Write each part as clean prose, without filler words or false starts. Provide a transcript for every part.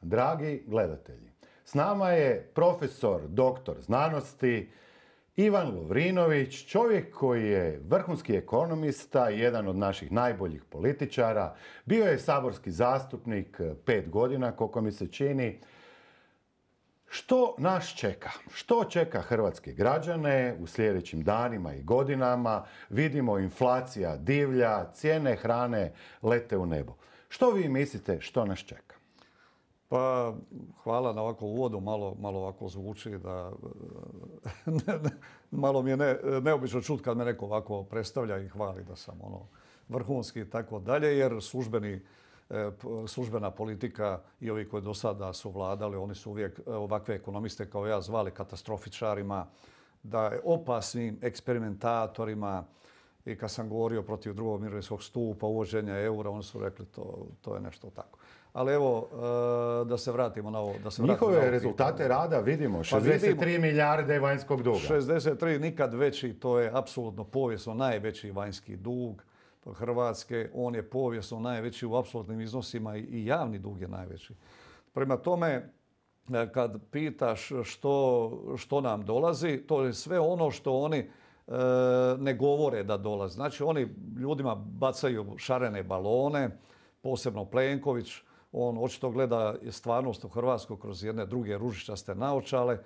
dragi gledatelji. S nama je profesor, doktor znanosti Ivan Lovrinović, čovjek koji je vrhunski ekonomista, jedan od naših najboljih političara. Bio je saborski zastupnik 5 godina, koliko mi se čini. Što nas čeka? Što čeka hrvatske građane u sljedećim danima i godinama? Vidimo, inflacija divlja, cijene hrane lete u nebo. Što vi mislite što nas čeka? Pa, hvala na ovako uvodu, malo ovako zvuči da malo mi je neobično čuti kad me neko ovako predstavlja i hvali da sam vrhunski i tako dalje, jer službena politika i ovi koji do sada su vladali, oni su uvijek ovakve ekonomiste kao ja zvali katastrofičarima, da je opasnim eksperimentatorima. I kad sam govorio protiv drugog mirovinskog stupa, uvođenja eura, oni su rekli to je nešto tako. Ali evo, da se vratimo na ovo. Njihove rezultate rada vidimo. 63 milijarde vanjskog duga. 63 nikad veći, to je apsolutno povijesno najveći vanjski dug Hrvatske. On je povijesno najveći u apsolutnim iznosima i javni dug je najveći. Prema tome, kad pitaš što nam dolazi, to je sve ono što oni ne govore da dolazi. Znači, oni ljudima bacaju šarene balone, posebno Plenković. On očito gleda stvarnost u Hrvatskoj kroz jedne druge ružičaste naočale.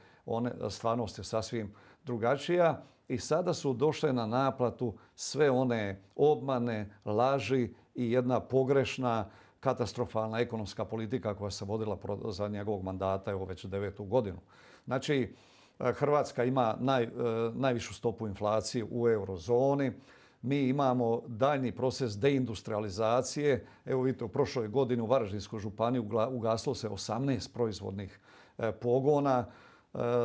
Stvarnost je sasvim drugačija. I sada su došle na naplatu sve one obmane, laži i jedna pogrešna, katastrofalna ekonomska politika koja se vodila za njegovog mandata, evo već 9. godinu. Znači, Hrvatska ima najvišu stopu inflacije u eurozoni. Mi imamo daljnji proces deindustrializacije. Evo vidite, u prošloj godini u Varaždinskoj županiji ugasilo se 18 proizvodnih pogona.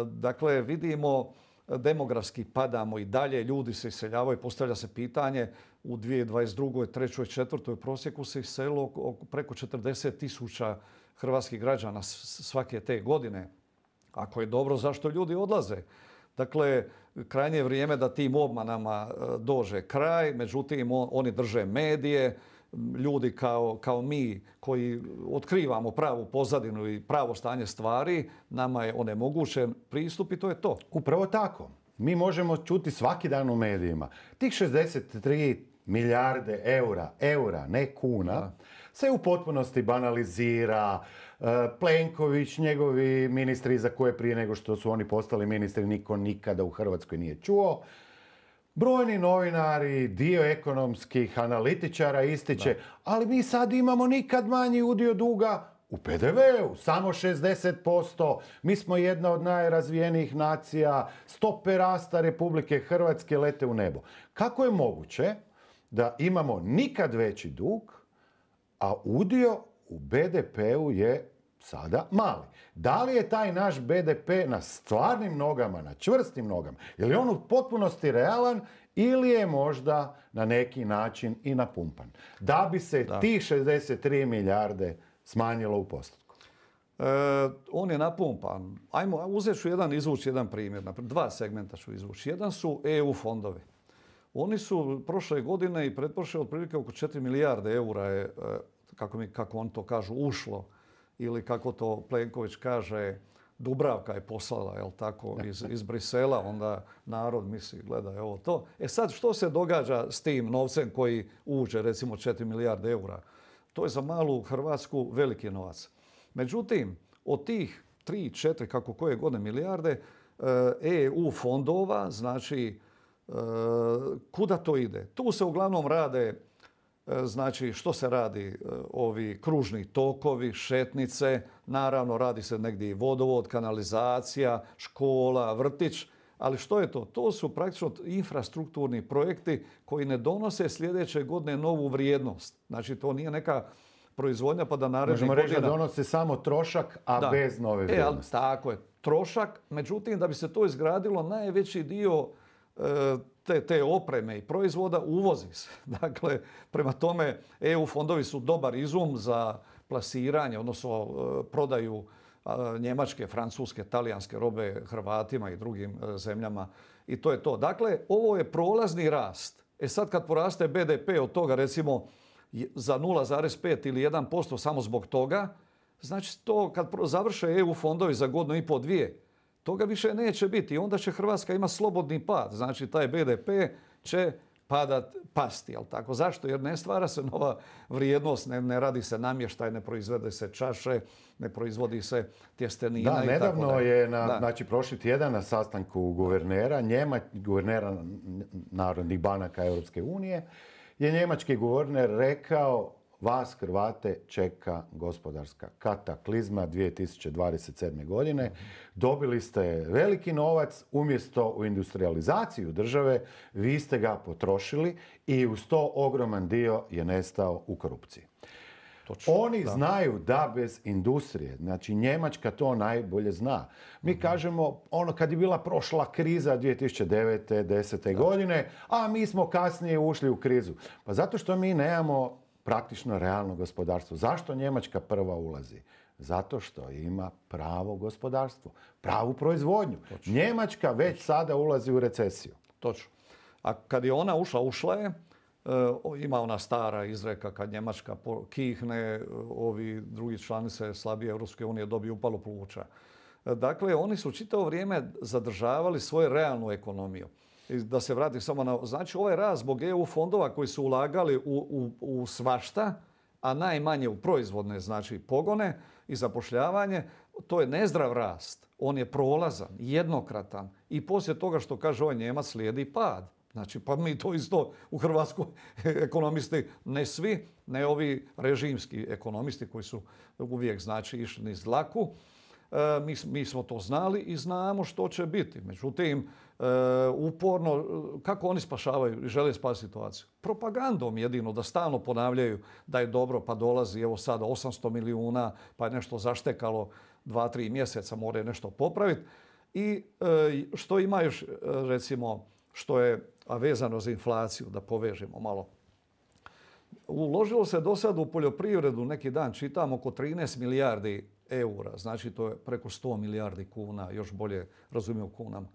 Dakle, vidimo demografski padamo i dalje, ljudi se iseljavaju, postavlja se pitanje u 2022. 3. 4. prosjeku se iselilo preko 40.000 hrvatskih građana svake te godine. Ako je dobro, zašto ljudi odlaze? Dakle, krajnje je vrijeme da tim obmanama dođe kraj, međutim, oni drže medije, ljudi kao mi koji otkrivamo pravu pozadinu i pravo stanje stvari, nama je onemogućen pristup i to je to. Upravo tako. Mi možemo čuti svaki dan u medijima. Tih 63 milijarde eura, ne kuna, se u potpunosti banalizira. Plenković, njegovi ministri za koje prije nego što su oni postali ministri niko nikada u Hrvatskoj nije čuo. Brojni novinari, dio ekonomskih analitičara ističe, ali mi sad imamo nikad manji udio duga u PDV-u, samo 60%. Mi smo jedna od najrazvijenijih nacija, stope rasta Republike Hrvatske lete u nebo. Kako je moguće da imamo nikad veći dug, a udio u BDP-u je sada mali? Da li je taj naš BDP na stvarnim nogama, na čvrstim nogama? Je li on u potpunosti realan ili je možda na neki način i napumpan? Da bi se tih 63 milijarde smanjilo u postotku. On je napumpan. Uzet ću izvući jedan primjer. Dva segmenta ću izvući. Jedan su EU fondovi. Oni su prošle godine i pretprošle otprilike oko 4 milijarde eura je, kako on to kažu, ušlo. Ili kako to Plenković kaže, Dubravka je poslala, jel tako, iz Brisela, onda narod misli, gledaj ovo to. Sad, što se događa s tim novcem koji uđe, recimo 4 milijarde eura? To je za malu Hrvatsku veliki novac. Međutim, od tih 3, 4, kako koje godine milijarde EU fondova, znači, kuda to ide? Tu se uglavnom rade, znači, što se radi? Ovi kružni tokovi, šetnice, naravno radi se negdje i vodovod, kanalizacija, škola, vrtić, ali što je to? To su praktično infrastrukturni projekti koji ne donose sljedeće godine novu vrijednost. Znači, to nije neka proizvodnja pa da narednih godina... Možemo reći da donose samo trošak, a bez nove vrijednosti. Tako je, trošak. Međutim, da bi se to izgradilo, najveći dio te opreme i proizvoda uvozi se. Dakle, prema tome, EU fondovi su dobar izum za plasiranje, odnosno prodaju njemačke, francuske, talijanske robe Hrvatima i drugim zemljama. I to je to. Dakle, ovo je prolazni rast. Sad kad poraste BDP od toga, recimo, za 0,5 ili 1% samo zbog toga, Znači to kad završe EU fondovi za godinu i pol, dvije, toga više neće biti. I onda će Hrvatska imati slobodni pad. Znači taj BDP će pasti. Jel tako? Zašto? Jer ne stvara se nova vrijednost, ne radi se namještaj, ne proizvode se čaše, ne proizvodi se tjestenina i tako dalje. Da, nedavno je znači prošli tjedan na sastanku guvernera narodnih banaka Europske unije je njemački guverner rekao: vas Hrvate čeka gospodarska kataklizma 2027. godine. Dobili ste veliki novac, umjesto u industrializaciju države, vi ste ga potrošili i uz to ogroman dio je nestao u korupciji. Oni znaju da bez industrije, znači Njemačka to najbolje zna. Mi kažemo, kad je bila prošla kriza 2009. 10. godine, a mi smo kasnije ušli u krizu. Pa zato što mi nemamo praktično realno gospodarstvo. Zašto Njemačka prva ulazi? Zato što ima pravo gospodarstvo, pravu proizvodnju. Točno. Njemačka već sada ulazi u recesiju. Točno. A kad je ona ušla je, ima ona stara izreka kad Njemačka kihne, ovi drugi članice slabije Europske unije dobiju upalu pluća. Dakle, oni su čitavo vrijeme zadržavali svoju realnu ekonomiju. Da se vrati samo na... Znači, ovaj rast zbog EU fondova koji su ulagali u svašta, a najmanje u proizvodne, znači pogone i zapošljavanje, to je nezdrav rast. On je prolazan, jednokratan. I poslije toga što kaže ovaj Njemac slijedi pad. Znači, pa mi to isto u Hrvatskoj ekonomisti, ne svi, ne ovi režimski ekonomisti koji su uvijek znači išli niz dlaku. Mi smo to znali i znamo što će biti. Međutim, uporno, kako oni spašavaju i žele spasiti situaciju? Propagandom jedino, da stalno ponavljaju da je dobro, pa dolazi evo sada 800 milijuna, pa je nešto zaštekalo 2-3 mjeseca, moraju nešto popraviti. I što ima još, recimo, što je vezano za inflaciju, da povežemo malo. Uložilo se do sada u poljoprivredu, neki dan čitam, oko 13 milijardi eura. Znači to je preko 100 milijardi kuna, još bolje razumijem u kunama.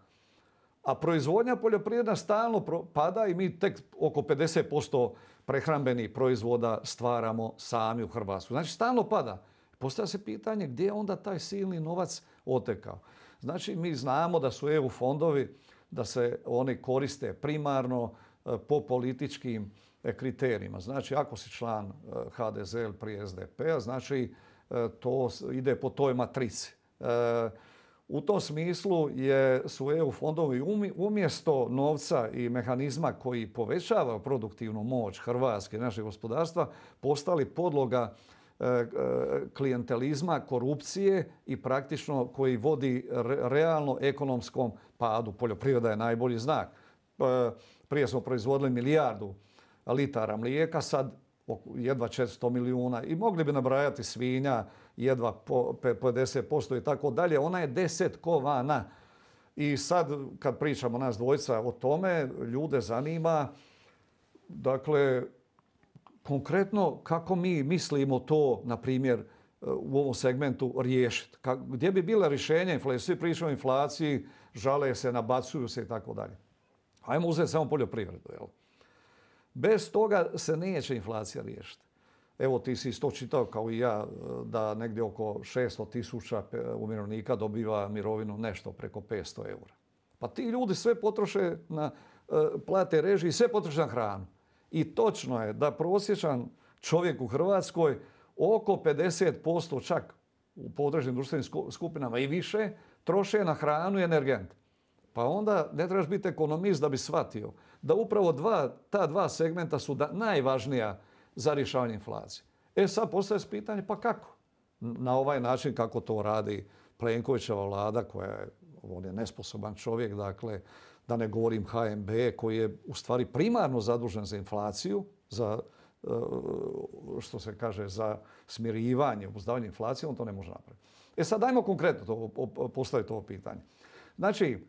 A proizvodnja poljoprivredna stalno pada i mi tek oko 50% prehrambenih proizvoda stvaramo sami u Hrvatskoj. Znači stalno pada. Postavlja se pitanje gdje je onda taj silni novac otekao. Znači mi znamo da su EU fondovi, da se oni koriste primarno po političkim kriterijima. Znači ako si član HDZ ili prije SDP-a, znači to ide po toj matrici. U tom smislu su EU fondovi umjesto novca i mehanizma koji povećava produktivnu moć Hrvatske i našeg gospodarstva postali podloga klijentelizma, korupcije i praktično koji vodi realno ekonomskom padu. Poljoprivreda je najbolji znak. Prije smo proizvodili 1 milijardu litara mlijeka, sad jedva 400 milijuna i mogli bi nabrajati svinja, jedva 50% i tako dalje. Ona je desetkovana. I sad kad pričamo nas dvojica o tome, ljude zanima, dakle, konkretno kako mi mislimo to, na primjer, u ovom segmentu riješiti. Gdje bi bila rješenja? Svi pričaju o inflaciji, žale se, nabacuju se i tako dalje. Ajmo uzeti samo poljoprivredu, jel? Bez toga se neće inflacija riješiti. Evo ti si isto čitao kao i ja da negdje oko 600 000 umirovljenika dobiva mirovinu nešto preko 500 eura. Pa ti ljudi sve potroše na plate režije, sve potroše na hranu. I točno je da prosječan čovjek u Hrvatskoj oko 50% čak u podređenim društvenim skupinama i više troše na hranu i energent. Pa onda ne trebaš biti ekonomist da bi shvatio da upravo ta dva segmenta su najvažnija za rješavanje inflacije. Sad postaje se pitanje pa kako? Na ovaj način kako to radi Plenkovićeva vlada on je nesposoban čovjek, dakle da ne govorim HNB koji je u stvari primarno zadužen za inflaciju, za što se kaže za smirivanje, obuzdavanje inflacije, on to ne može napraviti. Sad dajmo konkretno postaviti ovo pitanje. Znači,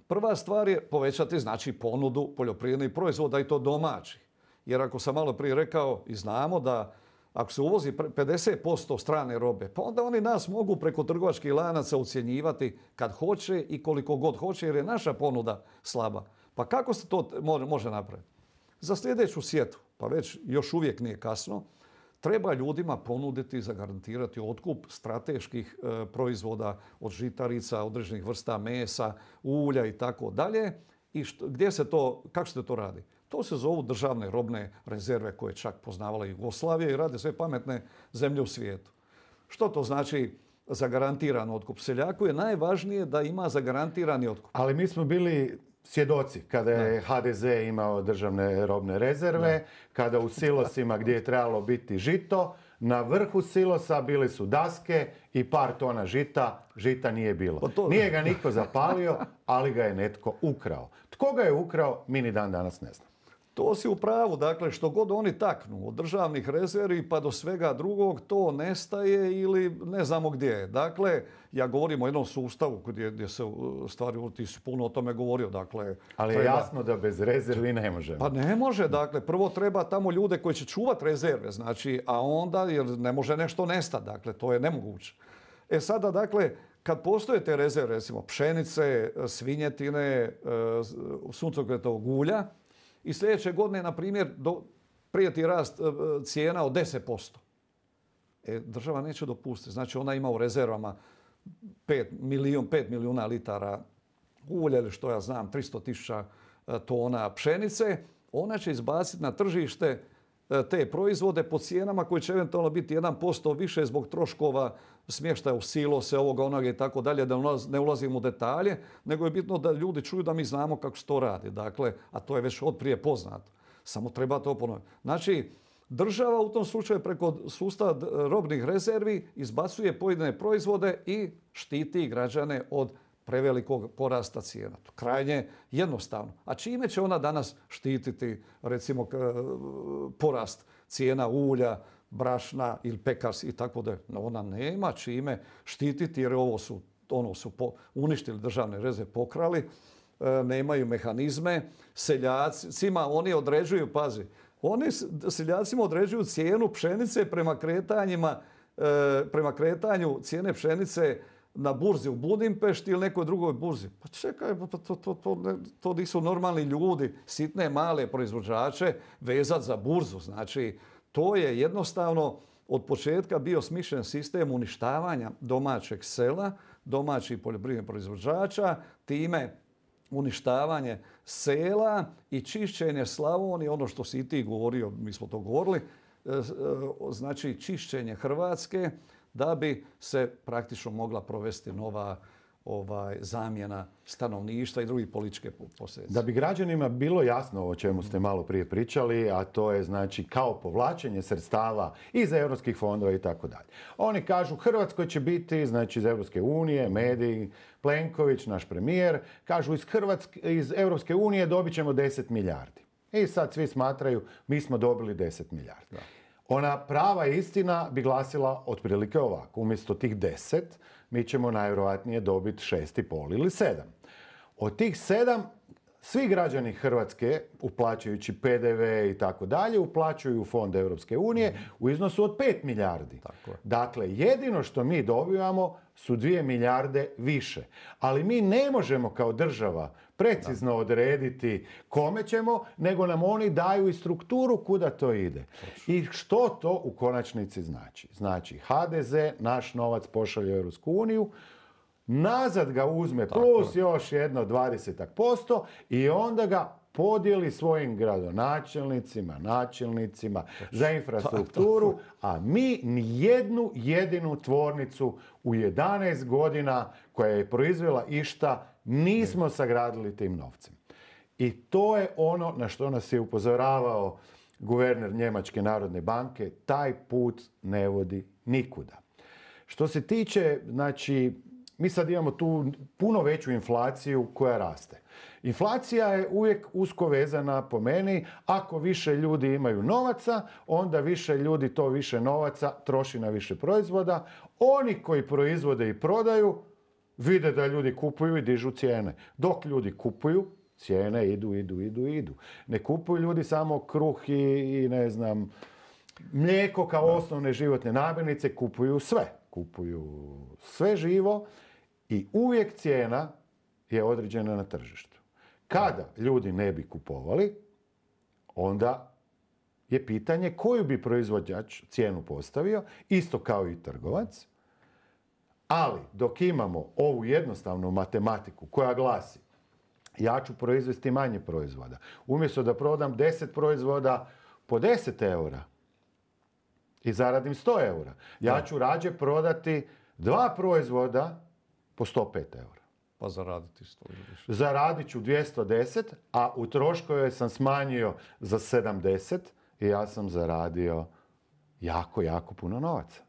prva stvar je povećati znači ponudu poljoprivrednih proizvoda i to domaćih. Jer ako sam malo prije rekao i znamo da ako se uvozi 50% strane robe, pa onda oni nas mogu preko trgovačkih lanaca ucjenjivati kad hoće i koliko god hoće jer je naša ponuda slaba. Pa kako se to može napraviti? Za sljedeću sjetvu, pa već još uvijek nije kasno, treba ljudima ponuditi, zagarantirati otkup strateških proizvoda od žitarica, određenih vrsta mesa, ulja i tako dalje. I gdje se to, kako se to radi? To se zovu državne robne rezerve koje je čak poznavala Jugoslavija i rade sve pametne zemlje u svijetu. Što to znači zagarantiran otkup? Seljaku je najvažnije da ima zagarantirani otkup. Ali mi smo bili svjedoci kada je HDZ imao državne robne rezerve, kada u silosima gdje je trebalo biti žito, na vrhu silosa bili su daske i par tona žita, žita nije bilo. Nije ga niko zapalio, ali ga je netko ukrao. Tko ga je ukrao, mi ni dan danas ne znamo. To si u pravu, dakle što god oni taknu, od državnih rezervi pa do svega drugog, to nestaje ili ne znamo gdje je. Dakle, ja govorim o jednom sustavu gdje se stvari, ti si puno o tome govorio. Dakle, ali je jasno da bez rezervi ne možemo. Pa ne može, dakle, prvo treba tamo ljude koji će čuvati rezerve, znači, a onda, jer ne može nešto nestati, dakle, to je nemoguće. E sada, dakle, kad postoje te rezerve, recimo pšenice, svinjetine, suncokretovog ulja, i sljedeće godine, na primjer, prijeti rast cijena od 10%. Država neće dopustiti. Znači, ona ima u rezervama 5 milijuna litara ulja ili što ja znam, 300 000 tona pšenice. Ona će izbaciti na tržište te proizvode po cijenama koji će eventualno biti 1% više zbog troškova smještaja u silose, ovoga, onoga i tako dalje, da ne ulazimo u detalje, nego je bitno da ljudi čuju da mi znamo kako se to radi. Dakle, a to je već otprije poznato. Samo treba to ponoviti. Znači, država u tom slučaju preko sustava robnih rezervi izbacuje pojedine proizvode i štiti građane od prevelikog porasta cijena. To krajnje jednostavno. A čime će ona danas štititi, recimo, porast cijena ulja, brašna ili pekars i tako da? Ona nema čime štititi jer ovo su uništili državne rezerve, pokrali, nemaju mehanizme. Seljacima oni određuju, pazi, oni seljacima određuju cijenu pšenice prema kretanju cijene pšenice na burzi u Budimpešti ili nekoj drugoj burzi. Pa čekaj, to nisu normalni ljudi, sitne male proizvođače vezati za burzu. Znači, to je jednostavno od početka bio smišljen sistem uništavanja domaćeg sela, domaćih poljoprivrednih proizvođača, time uništavanje sela i čišćenje Slavonije, ono što si i ti govorio, mi smo to govorili, znači čišćenje Hrvatske, da bi se praktično mogla provesti nova zamjena stanovništva i drugih političke posljedice. Da bi građanima bilo jasno o čemu ste malo prije pričali, a to je znači kao povlačenje sredstava iz europskih fondova i tako dalje. Oni kažu Hrvatskoj će biti, znači iz Europske unije, mediji, Plenković, naš premijer, kažu iz Europske unije dobit ćemo 10 milijardi. I sad svi smatraju mi smo dobili 10 milijardi. Da. Ona prava istina bi glasila otprilike ovako. Umjesto tih 10, mi ćemo najvjerojatnije dobiti 6,5 ili 7. Od tih 7, svi građani Hrvatske, uplaćujući PDV i tako dalje, uplaćuju u fond Europske unije u iznosu od 5 milijardi. Dakle, jedino što mi dobivamo su 2 milijarde više. Ali mi ne možemo kao država precizno odrediti kome ćemo, nego nam oni daju i strukturu kuda to ide. I što to u konačnici znači? Znači, HDZ naš novac pošalje u Europsku uniju, nazad ga uzme plus još jedno 20% i onda ga podijeli svojim gradonačelnicima, načelnicima za infrastrukturu, a mi nijednu jedinu tvornicu u 11 godina koja je proizvela išta nismo sagradili tim novcem. I to je ono na što nas je upozoravao guverner Njemačke narodne banke, taj put ne vodi nikuda. Što se tiče, znači, mi sad imamo tu puno veću inflaciju koja raste. Inflacija je uvijek usko vezana po meni. Ako više ljudi imaju novaca, onda više ljudi to više novaca troši na više proizvoda. Oni koji proizvode i prodaju vide da ljudi kupuju i dižu cijene. Dok ljudi kupuju, cijene idu. Ne kupuju ljudi samo kruh i ne znam, mlijeko kao osnovne životne namirnice, kupuju sve. Kupuju sve živo i uvijek cijena je određena na tržištu. Kada ljudi ne bi kupovali, onda je pitanje koju bi proizvođač cijenu postavio, isto kao i trgovac. Ali dok imamo ovu jednostavnu matematiku koja glasi ja ću proizvesti manje proizvoda. Umjesto da prodam 10 proizvoda po 10 eura i zaradim 100 eura, ja ću rađe prodati 2 proizvoda po 105 eura. Pa zaraditi 100 ili više. Zaradit ću 210, a u troškove sam smanjio za 70 i ja sam zaradio jako, jako puno novaca.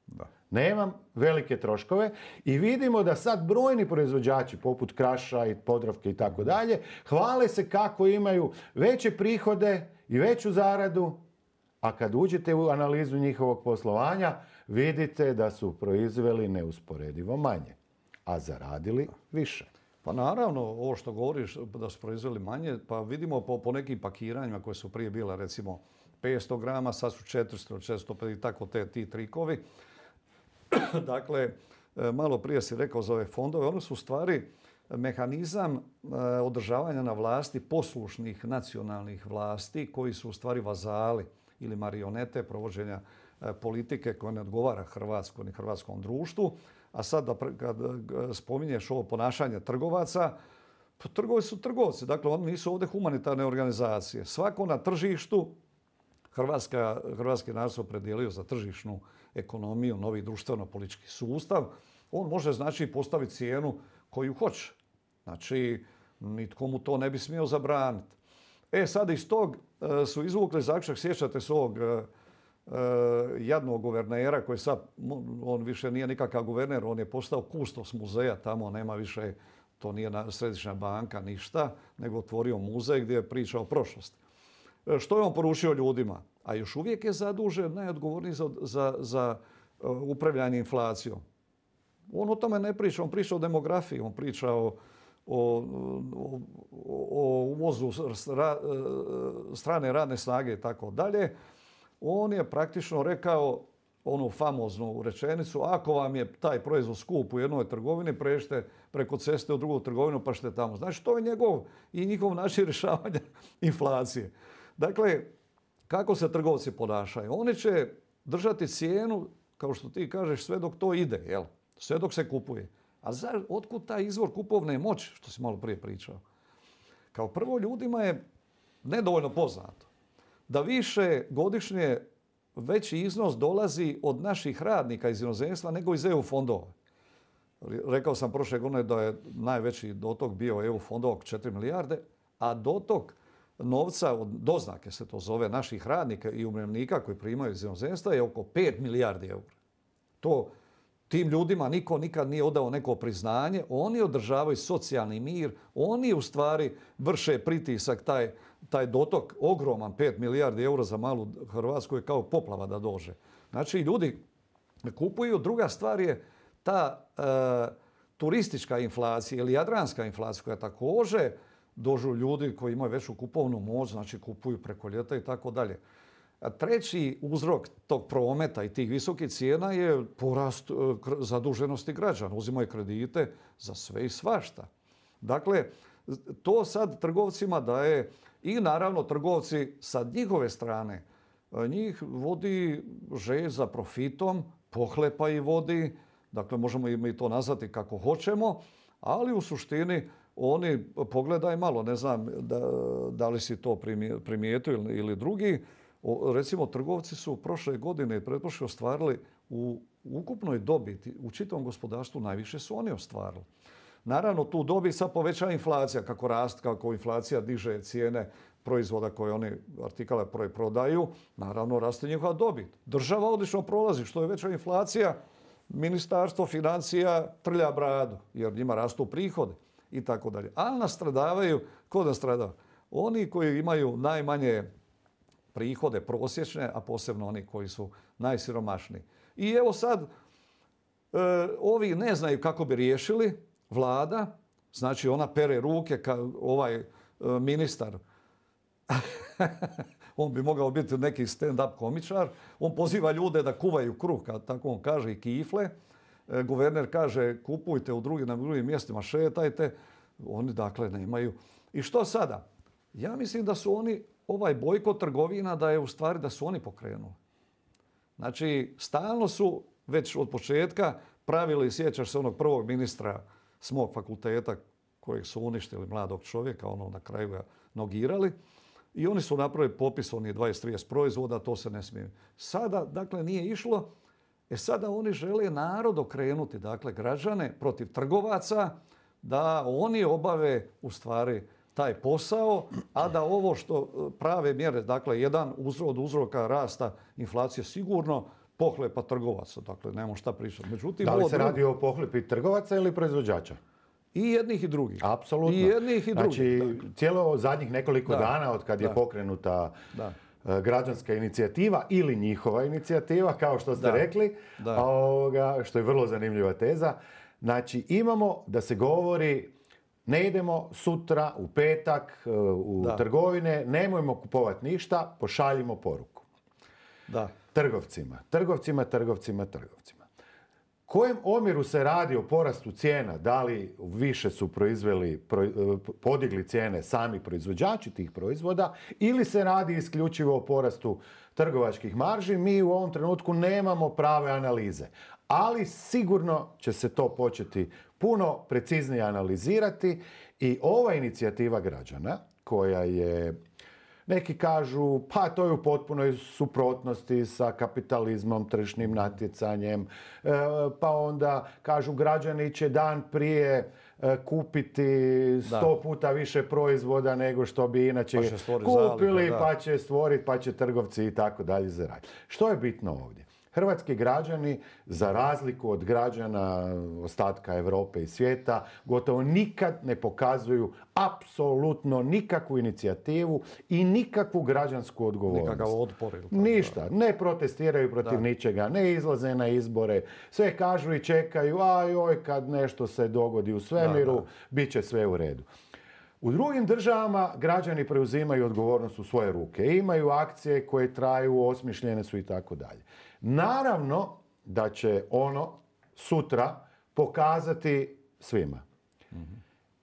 Da. Nemam velike troškove i vidimo da sad brojni proizvođači poput Kraša i Podravke i tako dalje hvale se kako imaju veće prihode i veću zaradu, a kad uđete u analizu njihovog poslovanja vidite da su proizveli neusporedivo manje, a zaradili više. Pa naravno, ovo što govoriš da su proizveli manje, pa vidimo po nekim pakiranjima koje su prije bila recimo 500 grama, sad su 400, 450 i tako ti trikovi. Dakle, malo prije si rekao za ove fondove, oni su u stvari mehanizam održavanja na vlasti poslušnih nacionalnih vlasti koji su u stvari vazali ili marionete provođenja politike koja ne odgovara Hrvatskoj ni hrvatskom društvu. A sad kad spominješ ovo ponašanje trgovaca, pa trgovci su trgovci. Dakle, oni nisu ovdje humanitarne organizacije. Svako na tržištu, hrvatski narod se opredijelio za tržišnu ekonomiju, novi društveno-politički sustav. On može znači postaviti cijenu koju hoće. Znači, nitko mu to ne bi smio zabraniti. Sad iz tog su izvukli zaključak, sjećate se ovog jadnog guvernera koji sad, on više nije nikakav guverner, on je postao kustos muzeja, tamo nema više, to nije središnja banka, ništa, nego otvorio muzej gdje je pričao o prošlosti. Što je on poručio ljudima? A još uvijek je zadužen, najodgovorniji za upravljanje inflacijom. On o tome ne priča, on priča o demografiji, on priča o uvozu strane radne snage i tako dalje. On je praktično rekao onu famoznu rečenicu, ako vam je taj proizvod skup u jednoj trgovini, pređite preko ceste u drugu trgovinu pa ćete tamo. Znači, to je njihov način rješavanja inflacije. Dakle, kako se trgovci ponašaju? Oni će držati cijenu, kao što ti kažeš, sve dok to ide, jel? Sve dok se kupuje. A otkud taj izvor kupovne moći, što si malo prije pričao? Kao prvo, ljudima je nedovoljno poznato da više godišnje veći iznos dolazi od naših radnika iz inozemstva nego iz EU fondova. Rekao sam prošle godine da je najveći dotok bio EU fondova oko 4 milijarde, a dotok novca od doznake, se to zove, naših radnika i umirovljenika koji primaju iz inozemstva je oko 5 milijardi eura. Tim ljudima niko nikad nije odao neko priznanje, oni održavaju socijalni mir, oni u stvari vrše pritisak, taj dotok ogroman 5 milijardi eura za malu Hrvatsku je kao poplava da dođe. Znači ljudi kupuju, druga stvar je ta turistička inflacija ili jadranska inflacija koja također dođu ljudi koji imaju veću kupovnu moć, znači kupuju preko ljeta i tako dalje. Treći uzrok tog prometa i tih visokih cijena je porast zaduženosti građana. Uzimaju kredite za sve i svašta. Dakle, to sad trgovcima daje i naravno trgovci sa njihove strane. Njih vodi želja za profitom, pohlepa i vodi. Dakle, možemo i mi to nazvati kako hoćemo, ali u suštini oni, pogledaj malo, ne znam da li si to primijetio ili drugi, recimo trgovci su prošle godine i pretprošle ostvarili u ukupnoj dobiti, u čitavom gospodarstvu najviše su oni ostvarili. Naravno, tu dobit sad poveća inflacija, kako inflacija diže cijene proizvoda koje oni artikale prodaju, naravno raste njihova dobit. Država odlično prolazi, što je veća inflacija, Ministarstvo financija trlja bradu, jer njima rastu prihode i tako dalje. Ali nastradavaju, ko nastradava? Oni koji imaju najmanje prihode prosječne, a posebno oni koji su najsiromašniji. I evo sad, ovi ne znaju kako bi riješili, vlada, znači ona pere ruke kao ovaj ministar, on bi mogao biti neki stand-up komičar, on poziva ljude da kuvaju kruh, tako on kaže, i kifle. Guverner kaže kupujte na drugim mjestima, šetajte, oni dakle nemaju. I što sada? Ja mislim da su oni ovaj bojkot trgovina da je u stvari da su oni pokrenuli. Znači, stalno su već od početka pravili, sjećaš se onog prvog ministra s mog fakulteta kojeg su uništili, mladog čovjeka, ono na kraju ga nogirali. I oni su napravili popis onih 20-30 proizvoda, to se ne smije. Sada, dakle, nije išlo. Sada oni žele narod okrenuti, dakle, građane protiv trgovaca, da oni obave u stvari taj posao, a da ovo što prave mjere, dakle, jedan od uzroka rasta inflacije sigurno pohlepa trgovaca, dakle, nemamo šta pričati. Međutim, da li se radi o pohlepi trgovaca ili proizvođača? I jednih i drugih. Apsolutno. I jednih i drugih. Znači, cijelo zadnjih nekoliko dana od kad je pokrenuta građanska inicijativa ili njihova inicijativa, kao što ste rekli, što je vrlo zanimljiva teza. Znači, imamo da se govori ne idemo sutra u petak u trgovine, nemojmo kupovati ništa, pošaljimo poruku. Da. Trgovcima. Kojem omjeru se radi o porastu cijena? Da li više su podigli cijene sami proizvođači tih proizvoda ili se radi isključivo o porastu trgovačkih marži? Mi u ovom trenutku nemamo prave analize. Ali sigurno će se to početi puno preciznije analizirati i ova inicijativa građana koja je, neki kažu, pa to je u potpunoj suprotnosti sa kapitalizmom, tržišnim natjecanjem, pa onda kažu građani će dan prije kupiti 100 puta više proizvoda nego što bi inače kupili, pa će stvoriti, pa će trgovci i tako dalje zaraditi. Što je bitno ovdje? Hrvatski građani, za razliku od građana ostatka Europe i svijeta, gotovo nikad ne pokazuju apsolutno nikakvu inicijativu i nikakvu građansku odgovornost. Nikakav otpor. Ništa. Ne protestiraju protiv ničega, ne izlaze na izbore, sve kažu i čekaju, ajoj, kad nešto se dogodi u svemiru, bit će sve u redu. U drugim državama građani preuzimaju odgovornost u svoje ruke. Imaju akcije koje traju, osmišljene su i tako dalje. Naravno da će ono sutra pokazati svima.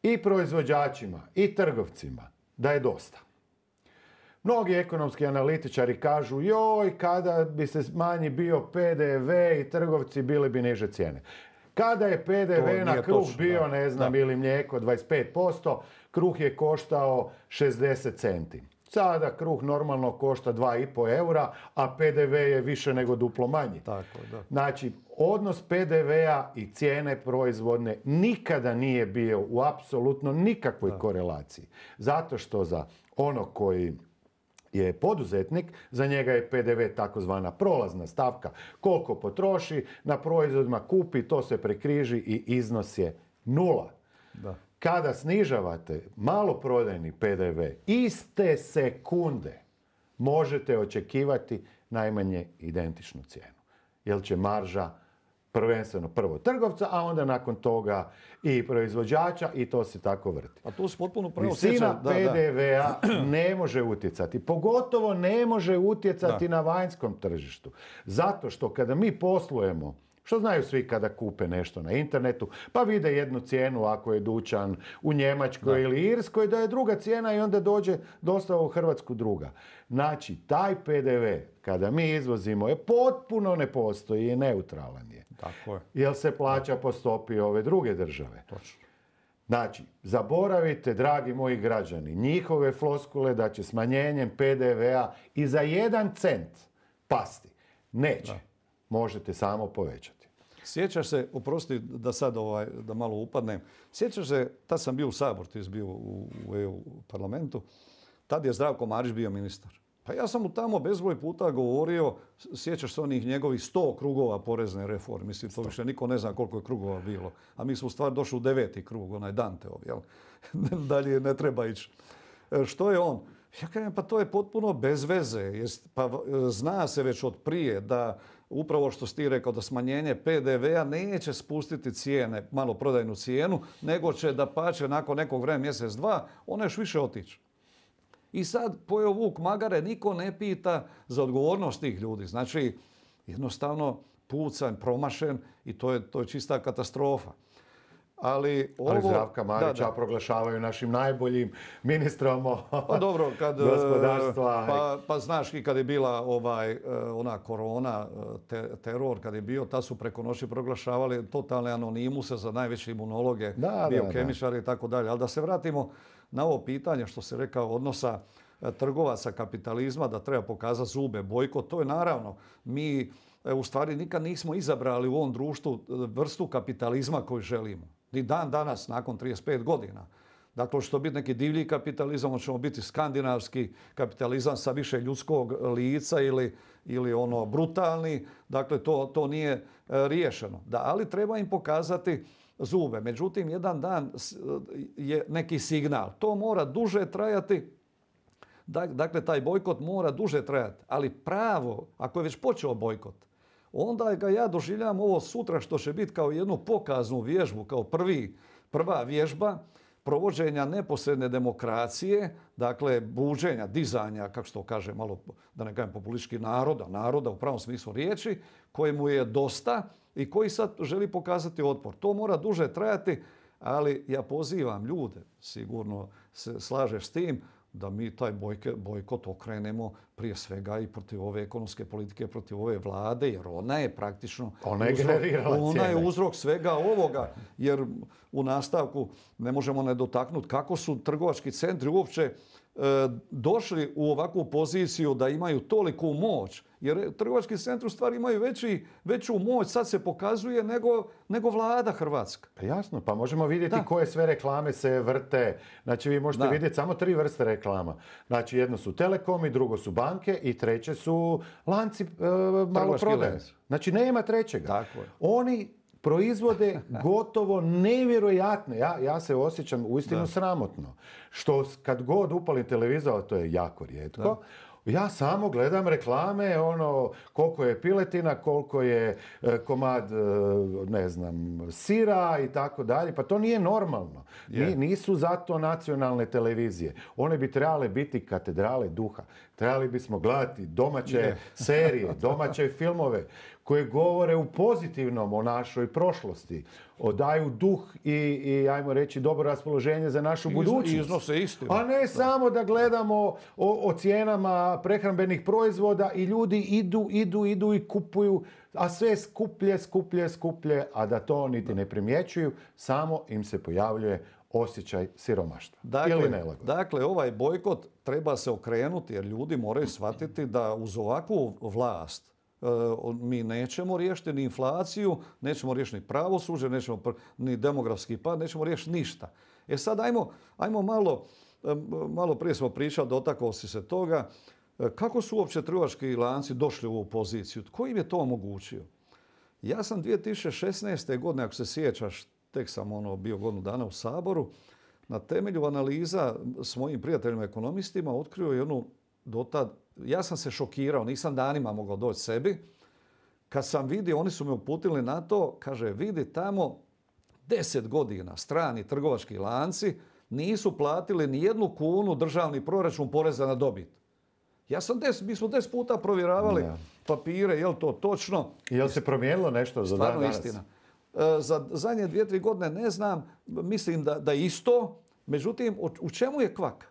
I proizvođačima, i trgovcima da je dosta. Mnogi ekonomski analitičari kažu joj, kada bi se manji bio PDV i trgovci bili bi niže cijene. Kada je PDV na kruh bio, ne znam, ili mlijeko 25%, kruh je koštao 60 centi. Sada kruh normalno košta 2,5 eura, a PDV je više nego duplo manji. Tako, da. Znači, odnos PDV-a i cijene proizvodne nikada nije bio u apsolutno nikakvoj korelaciji. Zato što za onog koji je poduzetnik, za njega je PDV takozvana prolazna stavka. Koliko potroši, na proizvodima kupi, to se prekriži i iznos je 0. Da. Kada snižavate maloprodajni PDV, iste sekunde možete očekivati najmanje identičnu cijenu. Jer će marža prvenstveno prvo trgovca, a onda nakon toga i proizvođača i to se tako vrti. A tu se potpuno pravo Visina PDV-a ne može utjecati. Pogotovo ne može utjecati na vanjskom tržištu. Zato što kada mi poslujemo, što znaju svi kada kupe nešto na internetu, pa vide jednu cijenu ako je dućan u Njemačkoj ili Irskoj, da je druga cijena i onda dođe dostava u Hrvatsku druga. Znači, taj PDV, kada mi izvozimo, je potpuno ne postoji i neutralan je. Tako je. Jer se plaća po stopi ove druge države. Točno. Znači, zaboravite, dragi moji građani, njihove floskule da će smanjenjem PDV-a i za 1 cent pasti. Neće. Možete samo povećati. Sjećaš se, oprosti da sad da malo upadnem, sjećaš se, tad sam bio u Saboru, ti si bio u EU parlamentu, tad je Zdravko Marić bio ministar. Pa ja sam mu tamo bezbroj puta govorio, sjećaš se onih njegovih 100 krugova porezne reforme, mislim, to više niko ne zna koliko je krugova bilo. A mi smo u stvari došli u 9. krug, onaj Danteov, jel? Dalje ne treba ići. Što je on? Ja kažem, pa to je potpuno bez veze. Pa zna se već od prije da upravo što si ti rekao da smanjenje PDV-a neće spustiti cijene, maloprodajnu cijenu, nego će da pače nakon nekog vremena, mjesec, dva, ona još više otići. I sad pojeo vuk magare, niko ne pita za odgovornost tih ljudi. Znači, jednostavno pucanj, promašen i to je čista katastrofa. Ali Zdravka Marića proglašavaju našim najboljim ministrom pa dobro, gospodarstva. Pa znaš i kad je bila ona korona, teror kad je bio, tad su preko noći proglašavali totalne anonimuse za najveće imunologe, biokemičare i tako dalje. Ali da se vratimo na ovo pitanje što se rekao odnosa trgovaca kapitalizma, da treba pokazati zube, bojkot, to je naravno. Mi u stvari nikad nismo izabrali u ovom društvu vrstu kapitalizma koju želimo. Ni dan danas, nakon 35 godina. Dakle, što biti neki divlji kapitalizam, hoćemo biti skandinavski kapitalizam sa više ljudskog lica ili ono brutalni. Dakle, to nije riješeno. Ali treba im pokazati zube. Međutim, jedan dan je neki signal. To mora duže trajati. Dakle, taj bojkot mora duže trajati. Ali pravo, ako je već počeo bojkot, onda ga ja doživljam ovo sutra što će biti kao jednu pokaznu vježbu, kao prva vježba provođenja neposredne demokracije, dakle buđenja, dizanja, kako se to kaže, malo da ne kažem populistički, naroda u pravom smislu riječi, kojemu je dosta i koji sad želi pokazati otpor. To mora duže trajati, ali ja pozivam ljude, sigurno se slažeš s tim, da mi taj bojkot okrenemo prije svega i protiv ove ekonomske politike, protiv ove vlade, jer ona je praktično uzrok svega ovoga. Jer u nastavku ne možemo ne dotaknuti kako su trgovački centri uopće došli u ovakvu poziciju da imaju toliku moć. Jer trgovački centri u stvari imaju veću moć, sad se pokazuje, nego vlada Hrvatska. Pa jasno, pa možemo vidjeti koje sve reklame se vrte. Znači vi možete vidjeti samo 3 vrste reklama. Znači jedno su telekomi, drugo su banke i treće su lanci maloprodaje. Znači nema trećega. Tako je. Oni proizvode gotovo nevjerojatne. Ja se osjećam uistinu sramotno. Što kad god upalim televizor, to je jako rijetko, ja samo gledam reklame, koliko je piletina, koliko je komad, ne znam, sira i tako dalje. Pa to nije normalno. Nisu zato nacionalne televizije. One bi trebale biti katedrale duha. Trebali bismo gledati domaće serije, domaće filmove koje govore u pozitivnom o našoj prošlosti, daju duh i ajmo reći dobro raspoloženje za našu budućnost. Iznose istinu. A ne samo da gledamo o cijenama prehrambenih proizvoda i ljudi idu i kupuju, a sve skuplje, a da to niti ne primjećuju, samo im se pojavljuje osjećaj siromaštva ili nelagoda. Dakle, ovaj bojkot treba se okrenuti jer ljudi moraju shvatiti da uz ovakvu vlast mi nećemo riješiti ni inflaciju, nećemo riješiti ni pravosuđe, nećemo ni demografski pad, nećemo riješiti ništa. Sad ajmo malo prije smo pričali, dotakao si se toga, kako su uopće trgovački lanci došli u ovu poziciju? Tko im je to omogućio? Ja sam 2016. godine, ako se sjećaš, tek sam bio godinu dana u Saboru, na temelju analiza s mojim prijateljima ekonomistima otkrio jednu dotad, ja sam se šokirao, nisam danima mogao doći sebi. Kad sam vidio, oni su me uputili na to, kaže, vidi tamo 10 godina strani trgovački lanci nisu platili ni 1 kunu državni proračun poreza na dobit. Mi smo 10 puta provjeravali papire, je li to točno? Je li se promijenilo nešto za stvarno danas? Istina. Za zadnje 2-3 godine ne znam, mislim da je isto. Međutim, u čemu je kvaka?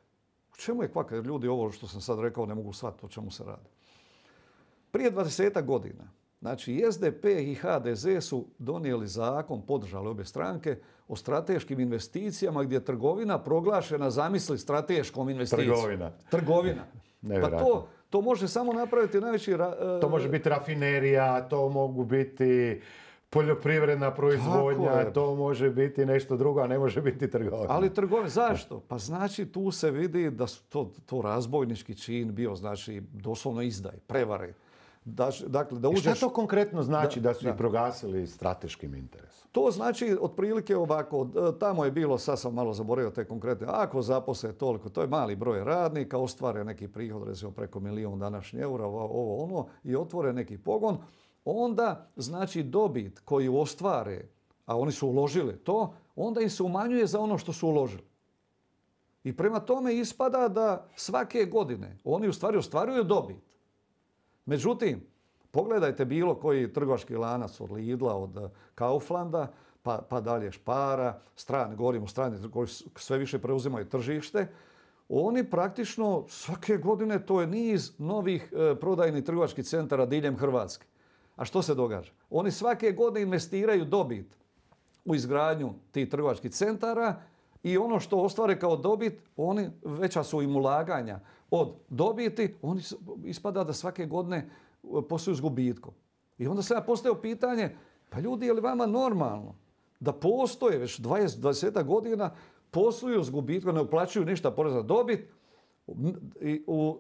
U čemu je kvaka? Jer ljudi ovo što sam sad rekao ne mogu shvatiti o čemu se radi. Prije 20 godina, znači i SDP i HDZ su donijeli zakon, podržali obje stranke, o strateškim investicijama gdje je trgovina proglašena, zamisli, strateškom investicijom. Trgovina. Pa to može samo napraviti najveći... To može biti rafinerija, to mogu biti poljoprivredna proizvodnja, to može biti nešto drugo, a ne može biti trgovina. Ali trgovina, zašto? Pa znači tu se vidi da su to razbojnički čin bio, znači doslovno izdaj, prevare. Dakle, da uđeš... Šta to konkretno znači da su ih proglasili strateškim interesom? To znači otprilike ovako, tamo je bilo, sad sam malo zaboravio te konkretne, ako zaposle toliko, to je mali broj radnika, ostvare neki prihod, recimo preko 1 milijun današnjih eura, i otvore neki pogon, onda znači dobit koju ostvare, a oni su uložili to, onda im se umanjuje za ono što su uložili. I prema tome ispada da svake godine oni u stvari ostvaruju dobit. Međutim, pogledajte bilo koji trgovački lanac od Lidla, od Kauflanda, pa dalje Špara, govorimo strani koji sve više preuzimaju tržište, oni praktično svake godine to je niz novih prodajnih trgovačkih centara diljem Hrvatske. A što se događa? Oni svake godine investiraju dobit u izgradnju tih trgovačkih centara i ono što ostvare kao dobit, oni veća su im ulaganja od dobiti, oni ispada da svake godine posluju s gubitkom. I onda se ja postavio pitanje, pa ljudi, je li vama normalno da postoje već 20 godina, posluju s gubitkom, ne uplaćuju ništa poreza na dobit,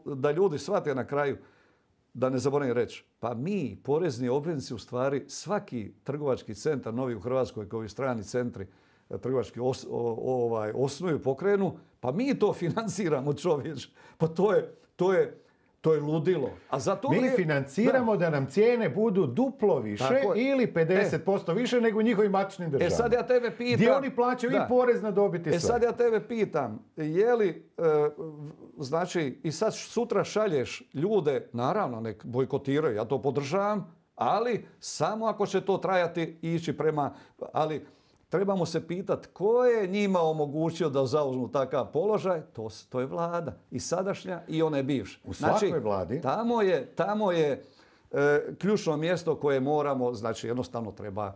da ljudi shvate na kraju, da ne zaboravim reći, pa mi, porezni obveznici, u stvari svaki trgovački centar novi u Hrvatskoj, koji strani centri trgovački osnuju, pokrenu, pa mi to financiramo, čovječ. Pa to je ludilo. A za to mi financiramo da nam cijene budu duplo više ili 50% više nego njihovim matičnim državama. Sad ja tebe pitam... Gdje oni plaćaju i porez na dobit i sve. Sad ja tebe pitam, je li, znači, i sad sutra šalješ ljude, naravno, nek bojkotiraju, ja to podržavam, ali samo ako će to trajati i ići prema... Ali trebamo se pitati ko je njima omogućio da zauzmu takav položaj, to je vlada. I sadašnja i one bivše. U svakoj vladi. Tamo je ključno mjesto koje moramo, znači jednostavno treba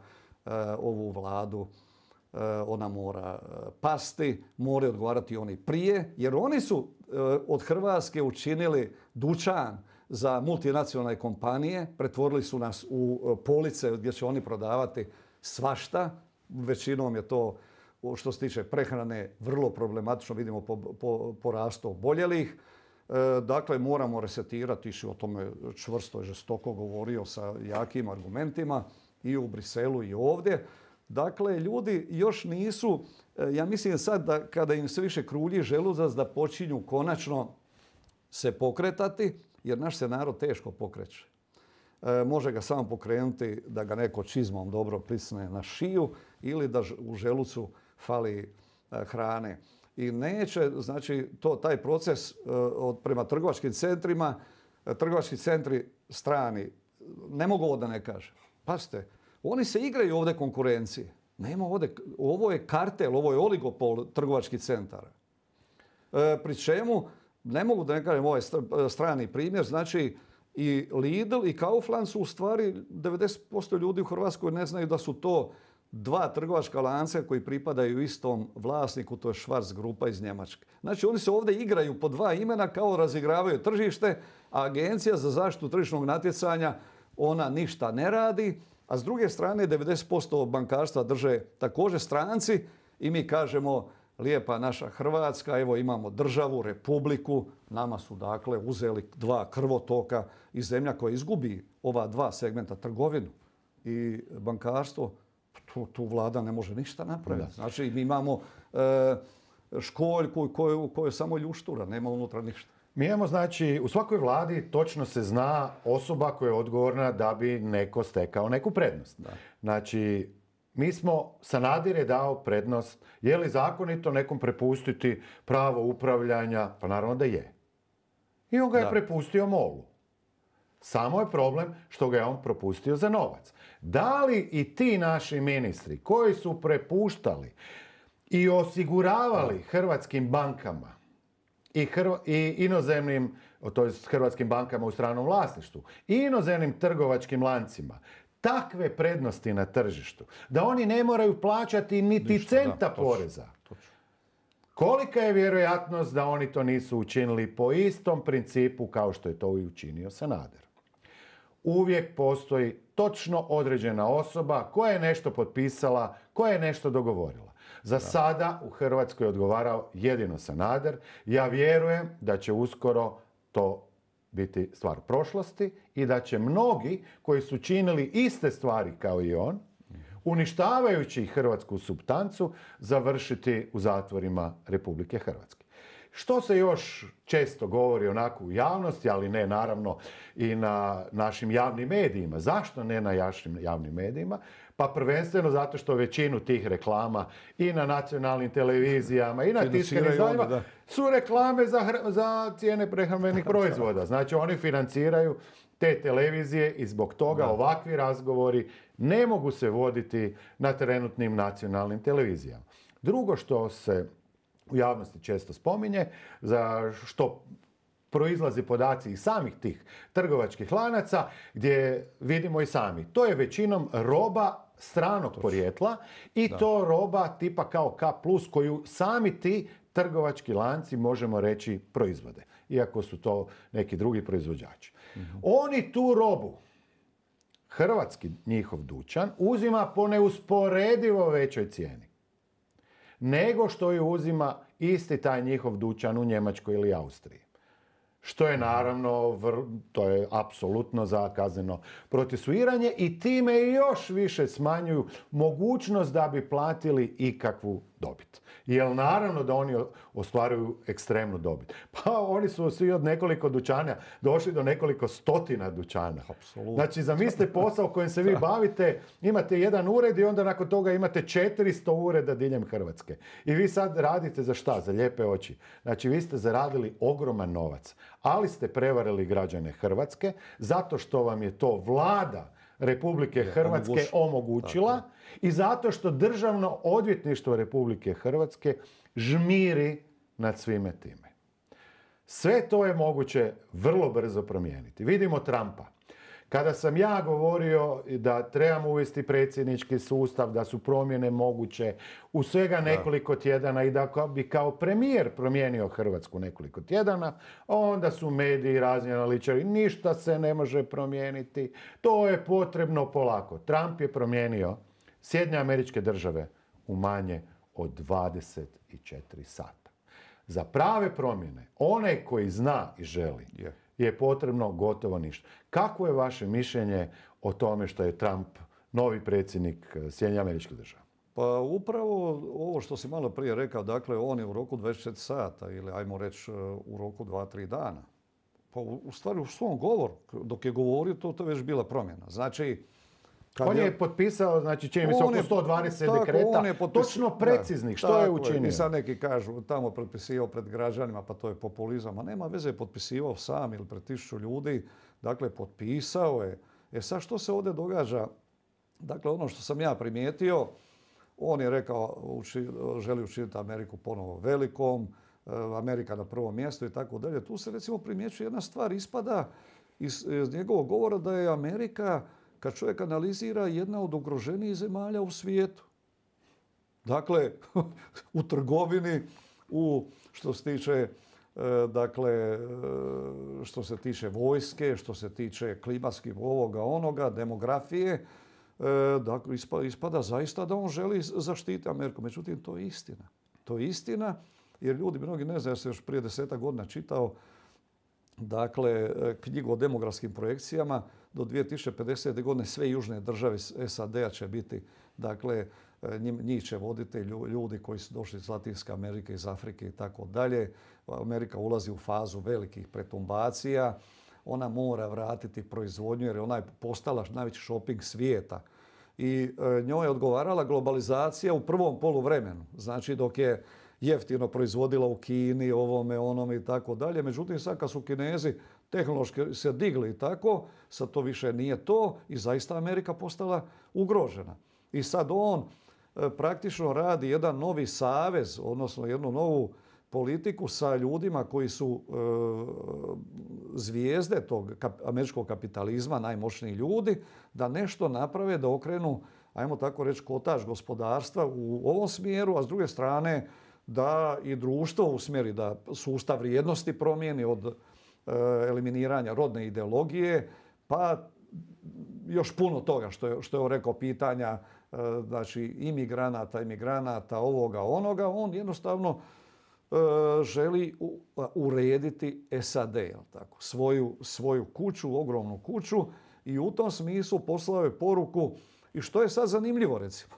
ovu vladu, ona mora pasti, moraju odgovarati oni prije, jer oni su od Hrvatske učinili dućan za multinacionalne kompanije, pretvorili su nas u police gdje će oni prodavati svašta. Većinom je to, što se tiče prehrane, vrlo problematično, vidimo po rastu oboljelih. Dakle, moramo resetirati, si o tome čvrsto i žestoko govorio sa jakim argumentima i u Briselu i ovdje. Dakle, ljudi još nisu, ja mislim sad da kada im sve više krulji želudac da počinju konačno se pokretati, jer naš se narod teško pokreće. Može ga samo pokrenuti da ga neko čizmom dobro prisne na šiju ili da u želucu fali hrane. I neće, znači, taj proces prema trgovačkim centrima, trgovački centri strani, ne mogu ovo da ne kažem. Pazite, oni se igraju ovdje konkurencije. Nema ovdje, ovo je kartel, ovo je oligopol trgovačkih centara. Pri čemu, ne mogu da ne kažem ovaj strani primjer, znači i Lidl i Kaufland su u stvari 90% ljudi u Hrvatskoj ne znaju da su to dva trgovačka lanca koji pripadaju istom vlasniku, to je Schwarz grupa iz Njemačke. Znači oni se ovdje igraju po dva imena kao razigravaju tržište, a Agencija za zaštitu tržišnog natjecanja ona ništa ne radi, a s druge strane 90% bankarstva drže također stranci i mi kažemo lijepa naša Hrvatska, evo imamo državu, republiku, nama su dakle uzeli dva krvotoka i zemlja koja izgubi ova dva segmenta, trgovinu i bankarstvo, tu vlada ne može ništa napraviti. Znači mi imamo školjku u kojoj je samo ljuštura, nema unutra ništa. Mi imamo, znači, u svakoj vladi točno se zna osoba koja je odgovorna da bi neko stekao neku prednost. Da. Znači, mi smo, Sanader je dao prednost, je li zakonito nekom prepustiti pravo upravljanja? Pa naravno da je. I on ga je prepustio MOL-u. Samo je problem što ga je on propustio za novac. Da li i ti naši ministri koji su prepuštali i osiguravali hrvatskim bankama i inozemnim, to je hrvatskim bankama u stranom vlasništvu, i inozemnim trgovačkim lancima, takve prednosti na tržištu, da oni ne moraju plaćati niti centa poreza. Kolika je vjerojatnost da oni to nisu učinili po istom principu kao što je to i učinio Sanader? Uvijek postoji točno određena osoba koja je nešto potpisala, koja je nešto dogovorila. Za sada u Hrvatskoj je odgovarao jedino Sanader. Ja vjerujem da će uskoro to biti stvar prošlosti i da će mnogi koji su činili iste stvari kao i on, uništavajući hrvatsku supstancu, završiti u zatvorima Republike Hrvatske. Što se još često govori onako u javnosti, ali ne naravno i na našim javnim medijima. Zašto ne na našim javnim medijima? Pa prvenstveno zato što većinu tih reklama i na nacionalnim televizijama i na tiskanim izdanjima su reklame za cijene prehrambenih proizvoda. Znači oni financiraju te televizije i zbog toga ovakvi razgovori ne mogu se voditi na trenutnim nacionalnim televizijama. Drugo što se u javnosti često spominje, za što proizlazi podaci iz samih tih trgovačkih lanaca, gdje vidimo i sami. To je većinom roba stranog porijekla i to roba tipa kao K+, koju sami ti trgovački lanci, možemo reći, proizvode. Iako su to neki drugi proizvođači. Oni tu robu, hrvatski njihov dućan, uzima po neusporedivo većoj cijeni nego što ju uzima isti taj njihov dućan u Njemačkoj ili Austriji. Što je naravno, to je apsolutno za kazneno procesuiranje i time još više smanjuju mogućnost da bi platili ikakvu dobit. Jer naravno da oni ostvaruju ekstremnu dobit. Pa oni su svi od nekoliko dućana došli do nekoliko stotina dućana. Apsolutno. Znači, zamislite posao kojim se vi bavite, imate jedan ured i onda nakon toga imate 400 ureda diljem Hrvatske. I vi sad radite za šta? Za lijepe oči. Znači, vi ste zaradili ogroman novac, ali ste prevarili građane Hrvatske zato što vam je to vlada Republike Hrvatske omogućila i zato što Državno odvjetništvo Republike Hrvatske žmiri nad svime time. Sve to je moguće vrlo brzo promijeniti. Vidimo Trumpa. Kada sam ja govorio da trebamo uvesti predsjednički sustav, da su promjene moguće u svega nekoliko tjedana i da bi kao premijer promijenio Hrvatsku nekoliko tjedana, onda su mediji razni analitičari, ništa se ne može promijeniti, to je potrebno polako. Trump je promijenio Sjedinjene Američke Države u manje od 24 sata. Za prave promjene, onaj koji zna i želi, je potrebno gotovo ništa. Kako je vaše mišljenje o tome što je Trump novi predsjednik Sjedinjenih Američkih Država? Pa upravo ovo što si malo prije rekao, dakle on je u roku 24 sata ili ajmo reći u roku 2-3 dana. Pa u stvari u svom govoru, dok je govorio, to je već bila promjena. Znači, on je potpisao, znači čini mi se oko 120 dekreta, točno preciznih, što je učinio. I sad neki kažu, tamo potpisivao pred građanima, pa to je populizam. A nema veze, potpisivao sam ili pred 1000 ljudi. Dakle, potpisao je. Sad što se ovdje događa? Dakle, ono što sam ja primijetio, on je rekao, želi učiniti Ameriku ponovo velikom, Amerika na prvom mjestu i tako dalje. Tu se recimo primjećuje jedna stvar, ispada iz njegovog govora da je Amerika, kad čovjek analizira, jedna od ugroženijih zemalja u svijetu. Dakle, u trgovini, što se tiče, dakle, što se tiče vojske, što se tiče klimatskih ovoga, onoga, demografije, dakle, ispada zaista da on želi zaštiti Ameriku. Međutim, to je istina. To je istina, jer ljudi, mnogi ne znaju, ja sam još prije 10 godina čitao, dakle, knjigu o demografskim projekcijama. Do 2050. godine sve južne države SAD-a će biti, dakle, njih će voditi ljudi koji su došli iz Latinske Amerike, iz Afrike i tako dalje. Amerika ulazi u fazu velikih pretumbacija. Ona mora vratiti proizvodnju jer je ona postala najveći shopping svijeta. I njoj je odgovarala globalizacija u prvom poluvremenu. Znači dok je jeftino proizvodila u Kini, ovome, onome i tako dalje. Međutim, sad kad su Kinezi tehnološki se digli i tako, sad to više nije to i zaista Amerika postala ugrožena. I sad on praktično radi jedan novi savez, odnosno jednu novu politiku sa ljudima koji su zvijezde tog američkog kapitalizma, najmoćniji ljudi, da nešto naprave, da okrenu, ajmo tako reći, kotač gospodarstva u ovom smjeru, a s druge strane da i društvo usmjeri, da sustav vrijednosti promijeni od eliminiranja rodne ideologije, pa još puno toga što je on rekao, pitanja znači imigranata, ovoga, onoga. On jednostavno želi urediti SAD, tako, svoju kuću, ogromnu kuću, i u tom smislu poslao je poruku. I što je sad zanimljivo, recimo?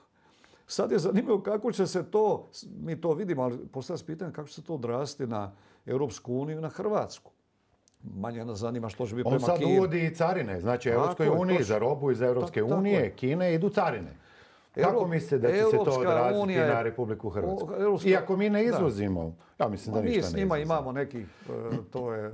Sad je zanimljivo kako će se to, mi to vidimo, ali postavlja se pitanje kako će se to odraziti na Europsku uniju i na Hrvatsku. Manje nas zanima što će biti prema Kini. On sad uvodi i carine. Znači, Europskoj uniji za robu iz Europske unije, Kine, idu carine. Kako mislite da će se to Europska odraziti unija na Republiku Hrvatsku? Europska- Iako mi ne izvozimo, ja mislim da Mi ništa s ne njima izvozimo. imamo nekih, to je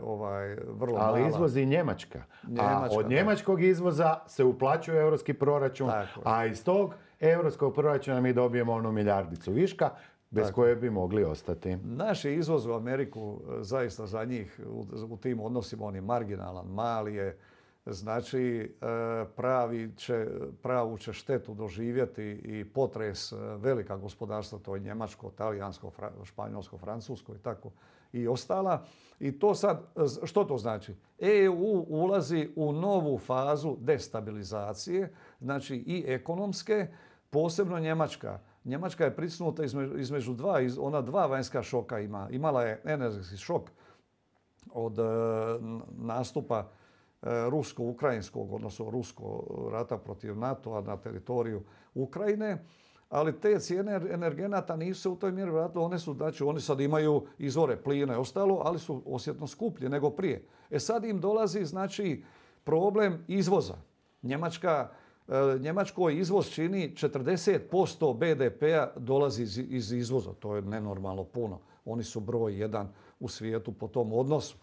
vrlo Ali mala. izvozi Njemačka. A Njemačka, od da. njemačkog izvoza se uplaćuje europski proračun, Tako je. a iz tog europskog proračuna mi dobijemo onu milijardicu viška bez koje bi mogli ostati. Naš je izvoz u Ameriku zaista za njih u tim odnosima on je marginalan, mali je. Znači, pravu će štetu doživjeti i potres velika gospodarstva, to je njemačko, talijansko, španjolsko, francusko i tako i ostala. I to sad, što to znači? EU ulazi u novu fazu destabilizacije, znači i ekonomske, posebno Njemačka. Njemačka je prisutnuta između ona dva vanjska šoka ima. Imala je energetski šok od nastupa rusko-ukrajinskog, odnosno ruskog rata protiv NATO-a na teritoriju Ukrajine, ali te cijene energenata nisu se u toj mjeri vratile. Oni sad imaju izvore plina i ostalo, ali su osjetno skuplji nego prije. Sad im dolazi znači problem izvoza. Njemačkoj izvoz čini 40% BDP-a dolazi iz izvoza. To je nenormalno puno. Oni su broj jedan u svijetu po tom odnosu.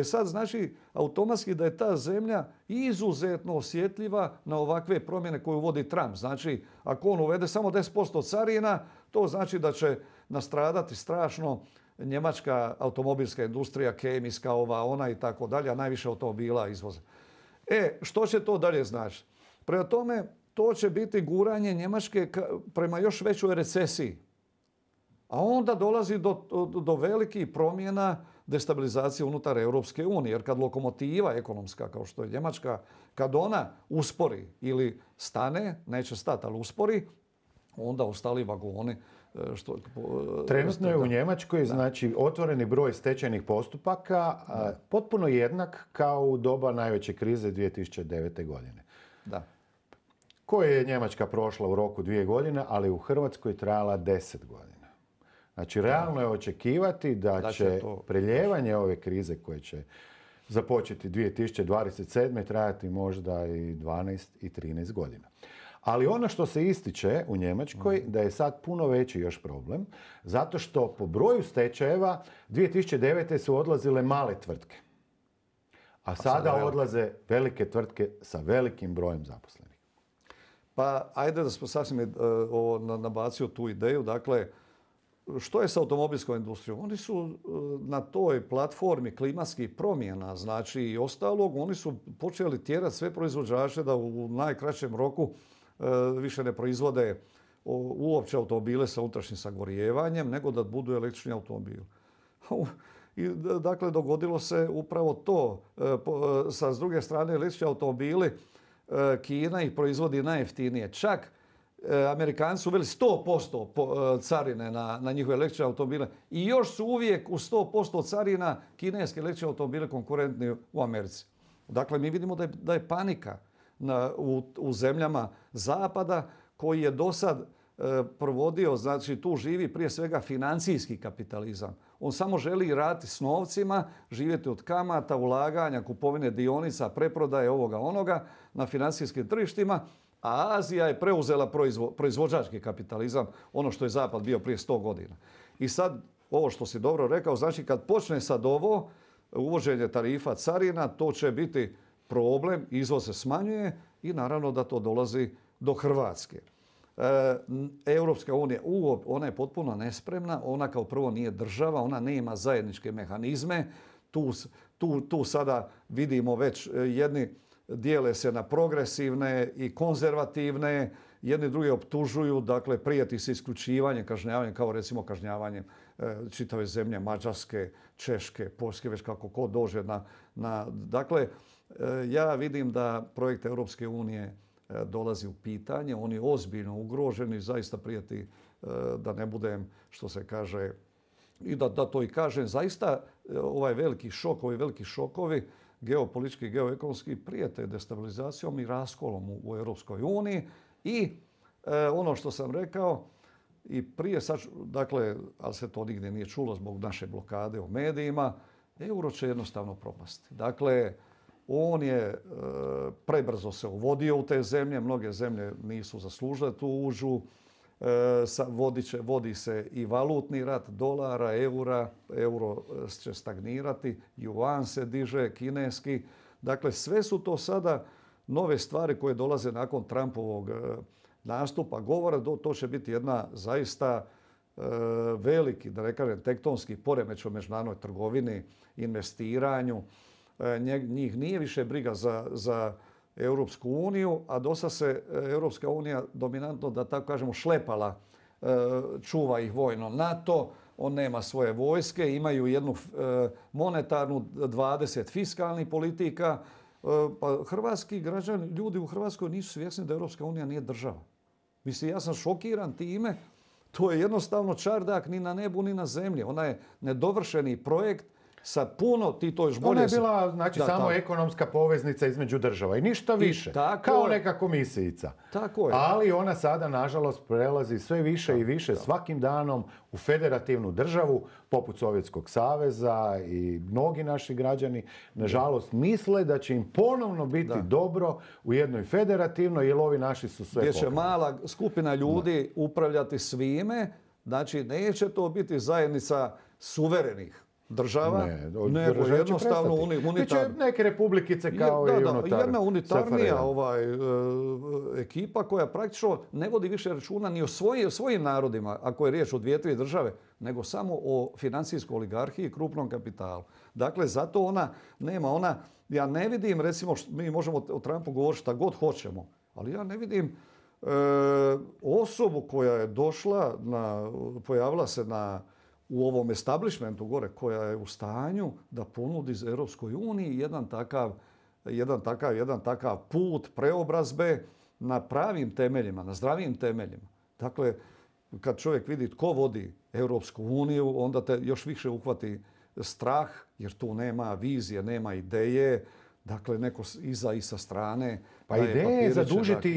Sad znači automatski da je ta zemlja izuzetno osjetljiva na ovakve promjene koje uvodi Trump. Znači, ako on uvede samo 10% carina, to znači da će nastradati strašno njemačka automobilska industrija, kemijska, ona i tako dalje, a najviše automobila izvoza. Što će to dalje značiti? Prema tome, to će biti guranje Njemačke prema još većoj recesiji. A onda dolazi do velikih promjena destabilizacije unutar Europske unije. Jer kad lokomotiva ekonomska, kao što je Njemačka, kad ona uspori ili stane, neće stati, ali uspori, onda ostali vagoni. Trenutno je u Njemačkoj znači otvoreni broj stečajnih postupaka potpuno jednak kao u doba najveće krize 2009. godine. Da. Koje je Njemačka prošla u roku 2 godine, ali u Hrvatskoj trajala 10 godina. Znači, realno je očekivati da će preljevanje ove krize koje će započeti 2027. trajati možda i 12 i 13 godina. Ali ono što se ističe u Njemačkoj da je sad puno veći još problem, zato što po broju stečajeva 2009. su odlazile male tvrtke. A sada odlaze velike tvrtke sa velikim brojem zaposlenih. Pa ajde da smo sasvim nabacio tu ideju. Dakle, što je sa automobilskom industrijom? Oni su na toj platformi klimatskih promjena, znači i ostalog, oni su počeli tjerati sve proizvođače da u najkraćem roku više ne proizvode uopće automobile sa unutrašnjim sagorijevanjem, nego da budu električni automobili. I dakle, dogodilo se upravo to. S druge strane, električni automobili, Kina ih proizvodi najjeftinije. Čak Amerikanci su uveli 100% carine na njihove električne automobile i još su uvijek u 100% carina kineske električne automobile konkurentni u Americi. Dakle, mi vidimo da je panika u zemljama zapada koji je do sad provodio, znači tu živi prije svega financijski kapitalizam. On samo želi raditi s novcima, živjeti od kamata, ulaganja, kupovine dionica, preprodaje ovoga onoga na financijskim tržištima, a Azija je preuzela proizvođački kapitalizam, ono što je Zapad bio prije 100 godina. I sad, ovo što si dobro rekao, znači kad počne sad uvođenje tarifa carina, to će biti problem, izvoz se smanjuje i naravno da to dolazi do Hrvatske. Europska unija, ona je potpuno nespremna, ona kao prvo nije država, ona nema zajedničke mehanizme. Tu sada vidimo već jedni dijele se na progresivne i konzervativne, jedni drugi optužuju, dakle prijeti se isključivanjem, kažnjavanjem, kao recimo kažnjavanjem čitave zemlje, Mađarske, Češke, Poljske, već kako ko dođe Dakle, ja vidim da projekt Europske unije dolazi u pitanje, on je ozbiljno ugrožen i zaista prijeti da ne budem, što se kaže, i da to i kažem, zaista ovaj veliki šok, ovi veliki šokovi, geopolitički i geoekonomski, prijete destabilizacijom i raskolom u Europskoj uniji. I ono što sam rekao i prije, dakle, ali se to nigdje nije čulo zbog naše blokade u medijima, euro će jednostavno propasti. Dakle, On je prebrzo se uvodio u te zemlje, mnoge zemlje nisu zaslužile tu užu. Vodi se i valutni rat dolara, euro će stagnirati, juan se diže, kineski. Dakle, sve su to sada nove stvari koje dolaze nakon Trumpovog nastupa, govora. To će biti jedna zaista veliki, da ne kažem tektonski poremeć u međunarodnoj trgovini, investiranju. Njih nije više briga za Europsku uniju, a dosta se Europska unija dominantno, da tako kažemo, šlepala, čuva ih vojno NATO, on nema svoje vojske, imaju jednu monetarnu, 20 fiskalnih politika. Pa hrvatski građani, ljudi u Hrvatskoj nisu svjesni da Europska unija nije država. Mislim, ja sam šokiran time. To je jednostavno čardak ni na nebu ni na zemlji. Ona je nedovršeni projekt sa puno, ti to još bolje... Ona je bila, znači, samo ekonomska poveznica između država i ništa više. Kao neka komisijica. Tako je. Ali ona sada, nažalost, prelazi sve više i više svakim danom u federativnu državu, poput Sovjetskog saveza, i mnogi naši građani, nažalost, misle da će im ponovno biti dobro u jednoj federativnoj, jer ovi naši su sve gdje će mala skupina ljudi upravljati svime. Znači, neće to biti zajednica suverenih država, nego jednostavno unitarno. Biće neke republikice kao i unutar. Jedna unitarnija ekipa koja praktično ne vodi više računa ni o svojim narodima, ako je riječ o 2-3 države, nego samo o financijskoj oligarhiji i krupnom kapitalu. Dakle, zato ona nema, ja ne vidim, recimo, mi možemo o Trumpu govoriti šta god hoćemo, ali ja ne vidim osobu koja je došla, pojavila se u ovom establishmentu gore, koja je u stanju da ponudi Europskoj uniji jedan takav put preobrazbe na pravim temeljima, na zdravim temeljima. Dakle, kad čovjek vidi tko vodi Europsku uniju, onda te još više uhvati strah, jer tu nema vizije, nema ideje. Dakle, neko iza i sa strane. Pa ideja je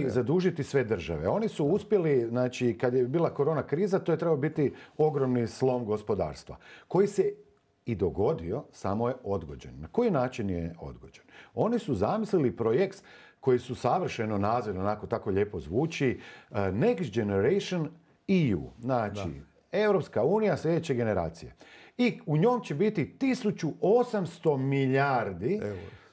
zadužiti sve države. Oni su uspjeli, znači, kad je bila korona kriza, to je trebao biti ogromni slom gospodarstva, koji se i dogodio, samo je odgođen. Na koji način je odgođen? Oni su zamislili projekt koji su savršeno nazvali, onako tako lijepo zvuči, Next Generation EU, znači Europska unija sljedeće generacije. I u njom će biti 1800 milijardi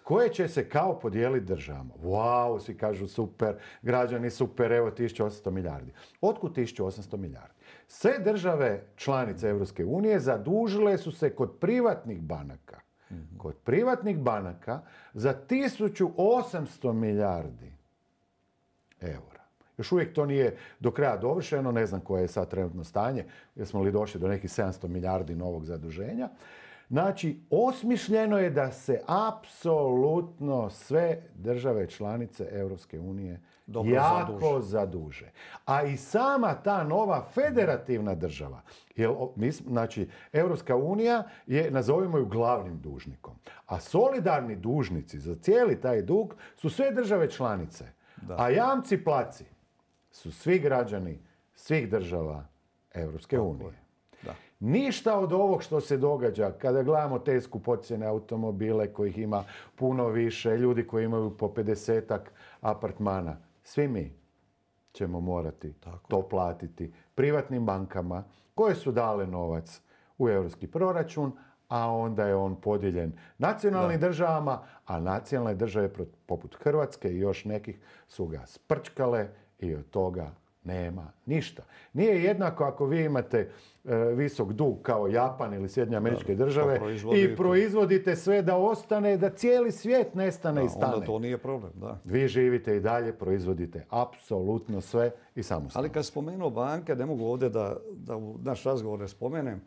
koje će se kao podijeliti državama. Wow, svi kažu super, građani super, evo 1800 milijardi. Otkud 1800 milijardi? Sve države članice Europske unije zadužile su se kod privatnih banaka. Kod privatnih banaka za 1800 milijardi eura. Još uvijek to nije do kraja dovršeno, ne znam koje je sad trenutno stanje, jesmo li došli do nekih 700 milijardi novog zaduženja. Znači, osmišljeno je da se apsolutno sve države članice Europske unije jako zaduže. A i sama ta nova federativna država, znači, Europska unija je, nazovimo ju, glavnim dužnikom. A solidarni dužnici za cijeli taj dug su sve države članice. A jamci placi su svi građani svih država Europske unije. Ništa od ovog što se događa kada gledamo te skupocjene automobile kojih ima puno više, ljudi koji imaju po 50-ak apartmana, svi mi ćemo morati to platiti privatnim bankama koje su dale novac u europski proračun, a onda je on podijeljen nacionalnim državama, a nacionalne države poput Hrvatske i još nekih su ga sprčkale i od toga nema ništa. Nije jednako ako vi imate visok dug kao Japan ili Sjedinjene Američke Države i proizvodite sve da ostane, da cijeli svijet nestane i stane. Onda to nije problem, da. Vi živite i dalje, proizvodite apsolutno sve i samostalno. Ali kad spomenuo banke, ne mogu ovdje da u naš razgovor ne spomenem,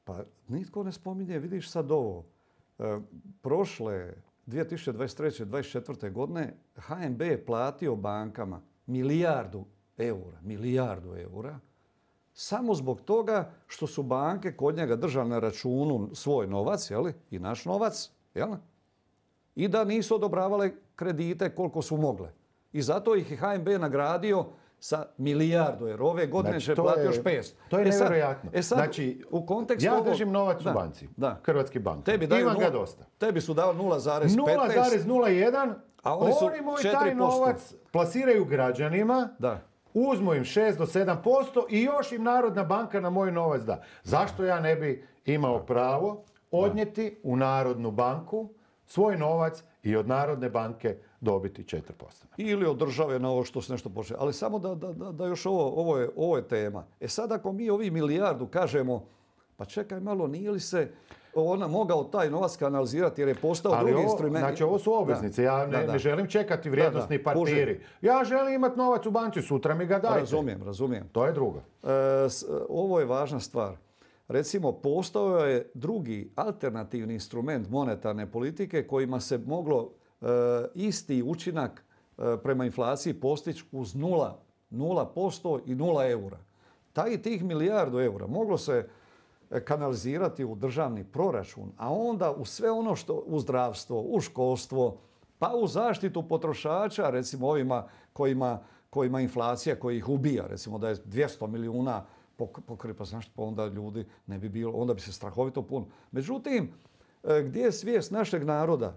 pa nitko ne spominje, vidiš sad ovo. Prošle 2023. 2024. godine HNB je platio bankama milijardu eura, samo zbog toga što su banke kod njega držale na računu svoj novac, i naš novac, i da nisu odobravale kredite koliko su mogle. I zato ih je HNB nagradio sa milijardu, jer ove godine Znači, će platiti još 500. To je nevjerojatno. Sad, znači, u kontekstu ja držim novac u banci, Hrvatski bank. Imam ga dosta. Tebi su dali 0,15. 0,01, a oni moj taj novac plasiraju građanima, uzmu im 6 do 7% i još im Narodna banka na moj novac da. Zašto ja ne bi imao pravo odnijeti u Narodnu banku svoj novac i od Narodne banke dobiti 4%? Ili od države na ovo što se nešto počne. Ali samo da još ovo je tema. Sad ako mi ovi milijardu kažemo, pa čekaj malo, nije li se ona mogao taj novac kanalizirati jer je postao drugi instrument. Znači ovo su obveznice, ja ne želim čekati vrijednosni papiri. Ja želim imati novac u banci, sutra mi ga dajte. Razumijem. To je drugo. Ovo je važna stvar. Recimo, postao je drugi alternativni instrument monetarne politike kojima se moglo isti učinak prema inflaciji postići uz 0% i 0 eura. Tih milijardu eura moglo se kanalizirati u državni proračun, a onda u sve ono što u zdravstvo, u školstvo, pa u zaštitu potrošača, recimo ovima kojima inflacija koji ih ubija, recimo da je 200 milijuna pokri, pa znaš, pa onda ljudi ne bi bilo, onda bi se strahovito puno. Međutim, gdje je svijest našeg naroda?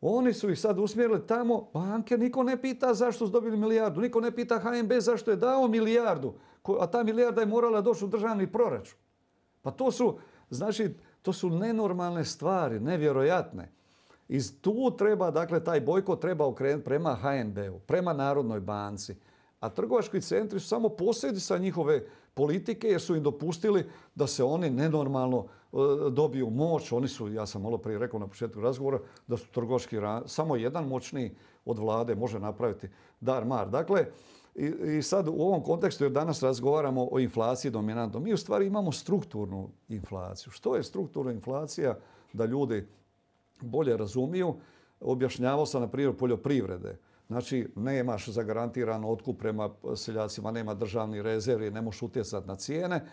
Oni su ih sad usmjerili tamo, banke, niko ne pita zašto su dobili milijardu, niko ne pita HNB zašto je dao milijardu, a ta milijarda je morala doći u državni proračun. Pa to su nenormalne stvari, nevjerojatne. I tu treba, dakle, taj bojkot treba okrenuti prema HNB-u, prema Narodnoj banci. A trgovački centri su samo posljedica njihove politike jer su im dopustili da se oni nenormalno dobiju moć. Oni su, ja sam malo prije rekao na početku razgovora, da su trgovački samo jedan moćniji od vlade može napraviti dar mar. Dakle, i sad u ovom kontekstu, jer danas razgovaramo o inflaciji dominantno, mi u stvari imamo strukturnu inflaciju. Što je strukturna inflacija, da ljudi bolje razumiju? Objašnjavao sam na primjer poljoprivrede. Znači, nemaš zagarantiran otkup prema seljacima, nema državni rezervi, ne možeš utjecati na cijene.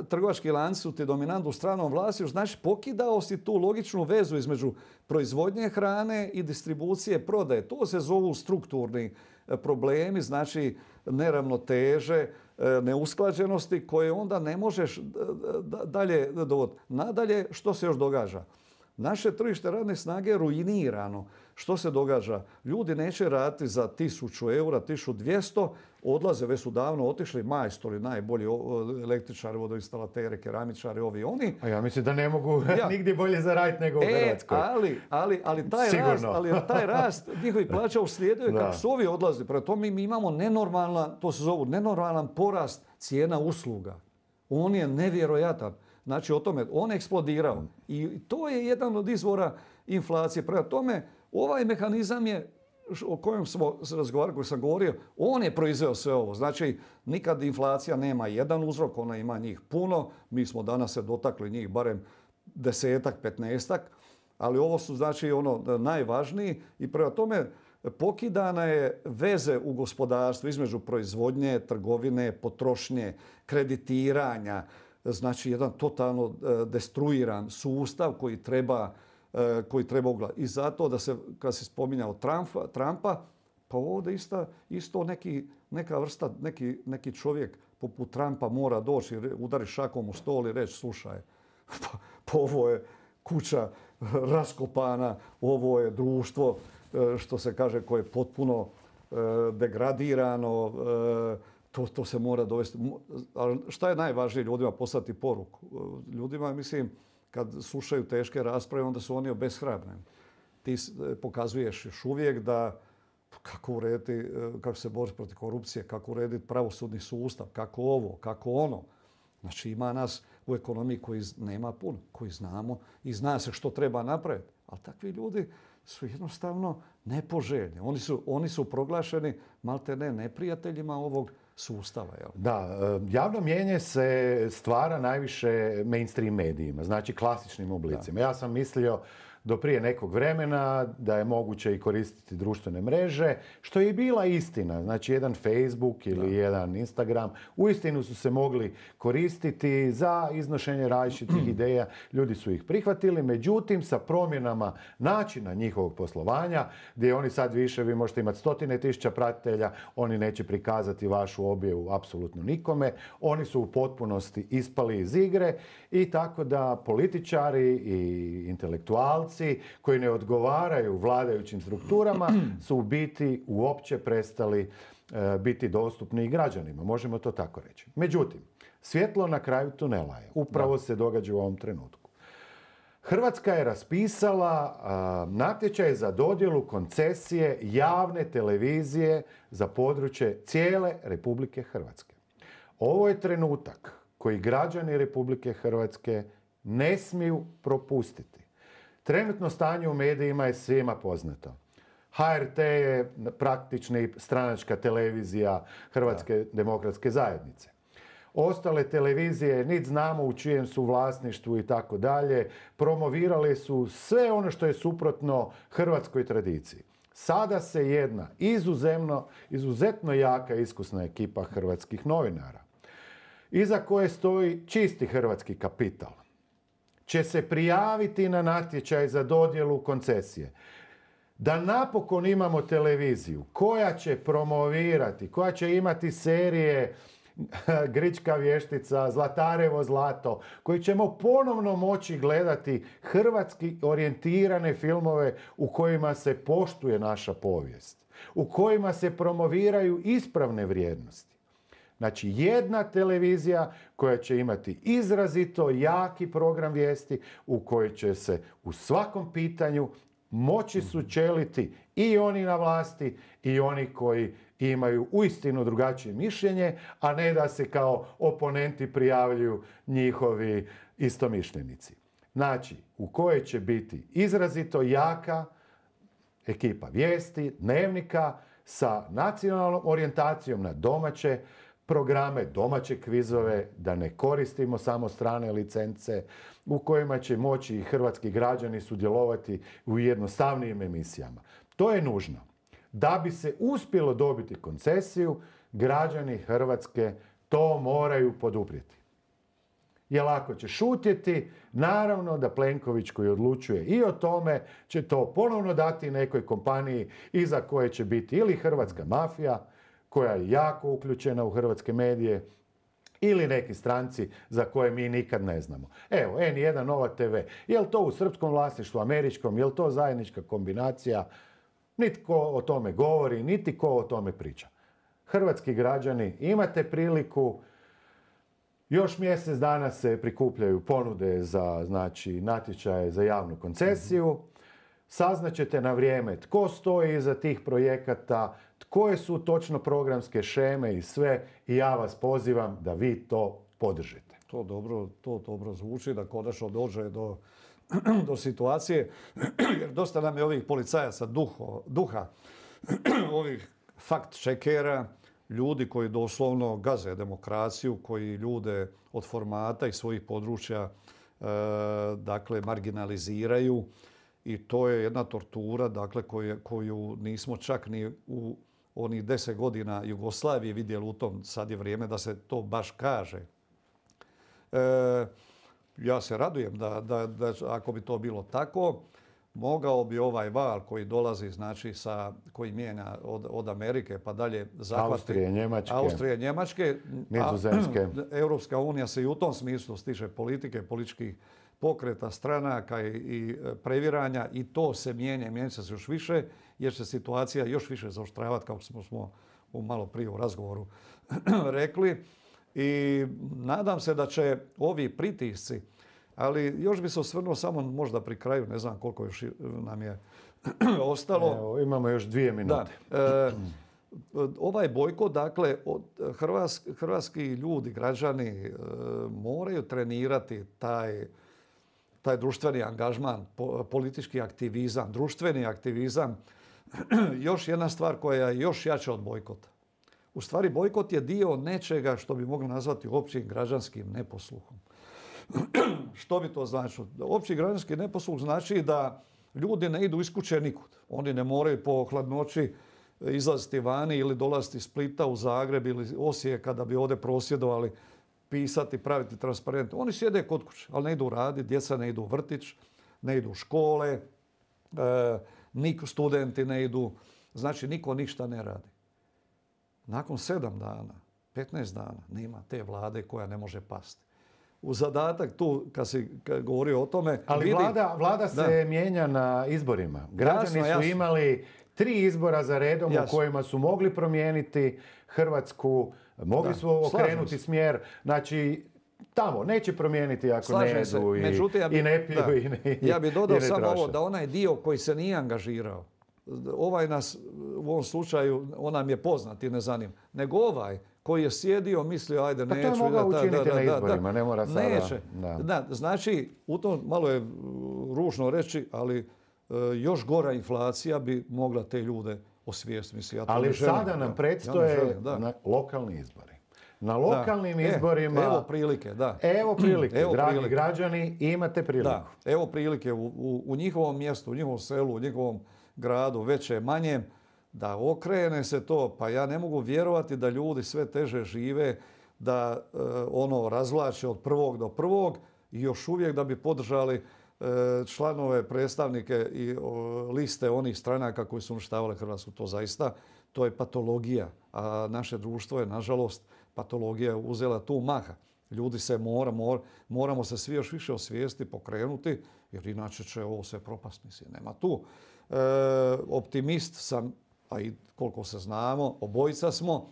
Trgovački lanci su ti dominantni u stranom vlasništvu, znači pokidao si tu logičnu vezu između proizvodnje hrane i distribucije prodaje. To se zovu strukturni problemi, znači neravnoteže, neusklađenosti koje onda ne možeš dalje dovoditi. Nadalje, što se još događa? Naše tržište radne snage je ruinirano. Što se događa? Ljudi neće raditi za 1000 eura, 1200, odlaze, već su davno otišli majstori, najbolji električari, vodoinstalateri, keramičari, ovi oni. A ja mislim da ne mogu nigdje bolje zaraditi nego u Hrvatskoj. Ali taj rast njihovih plaća uslijeduje kako su ovi odlazi. Prema tome mi imamo nenormalan porast cijena usluga. On je nevjerojatan. Znači o tome, on je eksplodirao. I to je jedan od izvora inflacije. Prema tome, ovaj mehanizam je, o kojem smo razgovarali, koji sam govorio, on je proizveo sve ovo. Znači, nikad inflacija nema jedan uzrok, ona ima njih puno. Mi smo danas se dotakli njih barem 10-ak, 15-ak, ali ovo su znači najvažniji i prema tome pokidana je veze u gospodarstvu između proizvodnje, trgovine, potrošnje, kreditiranja. Znači, jedan totalno destruiran sustav koji treba ugledati. I zato da se, kad se spominjao Trumpa, pa ovdje isto neka vrsta, neki čovjek poput Trumpa mora doći, udari šakom u stol i reći, slušaj, pa ovo je kuća raskopana, ovo je društvo, što se kaže, koje je potpuno degradirano, to se mora dovesti. Ali šta je najvažnije ljudima poslati poruku? Ljudima, mislim, kad slušaju teške rasprave, onda su oni obeshrabreni. Ti pokazuješ još uvijek da kako se boriti protiv korupcije, kako urediti pravosudni sustav, kako ovo, kako ono. Znači ima nas u ekonomiji koji nema puno, koji znamo i zna se što treba napraviti. Ali takvi ljudi su jednostavno nepoželjni. Oni su proglašeni maltene neprijateljima ovog sustava. Jel? Da, javno mnijenje se stvara najviše mainstream medijima, znači klasičnim oblicima. Ja sam mislio do prije nekog vremena da je moguće i koristiti društvene mreže, što je i bila istina. Znači, jedan Facebook ili jedan Instagram uistinu su se mogli koristiti za iznošenje različitih ideja. Ljudi su ih prihvatili, međutim, sa promjenama načina njihovog poslovanja, gdje oni sad više, vi možete imati 100.000 pratitelja, oni neće prikazati vašu objavu apsolutno nikome, oni su u potpunosti ispali iz igre i tako da političari i intelektualci koji ne odgovaraju vladajućim strukturama su u biti uopće prestali biti dostupni i građanima. Možemo to tako reći. Međutim, svjetlo na kraju tunela je. Upravo se događa u ovom trenutku. Hrvatska je raspisala natječaj za dodjelu koncesije javne televizije za područje cijele Republike Hrvatske. Ovo je trenutak koji građani Republike Hrvatske ne smiju propustiti. Trenutno stanje u medijima je svima poznato. HRT je praktični stranačka televizija Hrvatske demokratske zajednice. Ostale televizije, niti znamo u čijem su vlasništvu i tako dalje, promovirali su sve ono što je suprotno hrvatskoj tradiciji. Sada se jedna izuzetno jaka iskusna ekipa hrvatskih novinara, iza koje stoji čisti hrvatski kapital, će se prijaviti na natječaj za dodjelu koncesije. Da napokon imamo televiziju koja će promovirati, koja će imati serije Grička vještica, Zlatarevo zlato, koji ćemo ponovno moći gledati hrvatski orijentirane filmove u kojima se poštuje naša povijest, u kojima se promoviraju ispravne vrijednosti. Znači, jedna televizija koja će imati izrazito jaki program vijesti u kojoj će se u svakom pitanju moći sučeliti i oni na vlasti i oni koji imaju uistinu drugačije mišljenje, a ne da se kao oponenti prijavljuju njihovi istomišljenici. Znači, u kojoj će biti izrazito jaka ekipa vijesti, dnevnika sa nacionalnom orijentacijom na domaće programe, domaće kvizove, da ne koristimo samo strane licence, u kojima će moći i hrvatski građani sudjelovati u jednostavnijim emisijama. To je nužno. Da bi se uspjelo dobiti koncesiju, građani Hrvatske to moraju poduprijeti. Jer ako će šutjeti, naravno da Plenković koji odlučuje i o tome će to ponovno dati nekoj kompaniji iza koje će biti ili hrvatska mafija, koja je jako uključena u hrvatske medije, ili neki stranci za koje mi nikad ne znamo. Evo, N1, Nova TV. Je li to u srpskom vlasništvu, američkom, je li to zajednička kombinacija? Nitko o tome govori, niti ko o tome priča. Hrvatski građani, imate priliku, još mjesec dana se prikupljaju ponude za natječaje za javnu koncesiju. Saznaćete na vrijeme tko stoji iza tih projekata, koje su točno programske šeme i sve, i ja vas pozivam da vi to podržite. To dobro zvuči, da konačno dođe do situacije, jer dosta nam je ovih policajaca duha, ovih fact-checkera, ljudi koji doslovno gaze demokraciju, koji ljude od formata i svojih područja marginaliziraju, i to je jedna tortura koju nismo čak ni u onih 10 godina Jugoslavije vidjeli u tom. Sad je vrijeme da se to baš kaže. Ja se radujem da ako bi to bilo tako, mogao bi ovaj val koji dolazi, koji mijenja od Amerike pa dalje zahvati Austrije, Njemačke, Nizozemske. Europska unija se i u tom smislu stiče politike, političkih pokreta, stranaka i previranja, i to se mijenja se još više, jer će situacija još više zaoštravati, kao smo malo prije u razgovoru rekli. I nadam se da će ovi pritisci, ali još bi se osvrnuo samo možda pri kraju, ne znam koliko još nam je ostalo. Evo, imamo još 2 minute. Ovaj bojkot, hrvatski ljudi, građani moraju trenirati taj društveni angažman, politički aktivizam, društveni aktivizam. Još jedna stvar koja je još jača od bojkota. U stvari, bojkot je dio nečega što bi mogli nazvati općim građanskim neposluhom. Što bi to značilo? Opći građanski neposluh znači da Ljudi ne idu iz kuće nikud. Oni ne moraju po hladnoći izlaziti vani ili dolaziti iz Splita u Zagreb ili Osijeka da bi ovdje prosvjedovali, pisati, praviti transparente. Oni sjede kod kuće, ali ne idu raditi, djeca ne idu u vrtić, ne idu u škole, studenti ne idu, znači niko ništa ne radi. Nakon 7 dana, 15 dana nema te vlade koja ne može pasti. U zadatak tu, kad si govorio o tome... Ali vlada se mijenja na izborima. Građani su imali 3 izbora za redom u kojima su mogli promijeniti Hrvatsku, mogli su okrenuti smjer. Znači, tamo neće promijeniti ako ne jedu i ne piju i ne Ja bih dodao samo ovo, da onaj dio koji se nije angažirao, ovaj nas u ovom slučaju, on nam je poznat i ne zanima, nego ovaj koji je sjedio, mislio, ajde, neću. Pa to je mogao učiniti na izborima, ne mora sada. Neće. Znači, u tom malo je ružno reći, ali još gora inflacija bi mogla te ljude osvijestiti. Ali sada nam predstoje lokalni izbori. Na lokalnim izborima... Evo prilike, da. Evo prilike, dragi građani, imate priliku. Da, evo prilike u njihovom mjestu, u njihovom selu, u njihovom gradu, veće, manjem, da okrene se to. Pa ja ne mogu vjerovati da ljudi sve teže žive, da razvlače od prvog do prvog i još uvijek da bi podržali članove, predstavnike i liste onih stranaka koji su uništavali Hrvatsku. To je patologija. A naše društvo je, nažalost, patologija uzela tu maha. Ljudi se moramo se svi još više osvijesti, pokrenuti, jer inače će ovo sve propast. Mislim, nema tu. Optimist sam, a i koliko se znamo, obojica smo.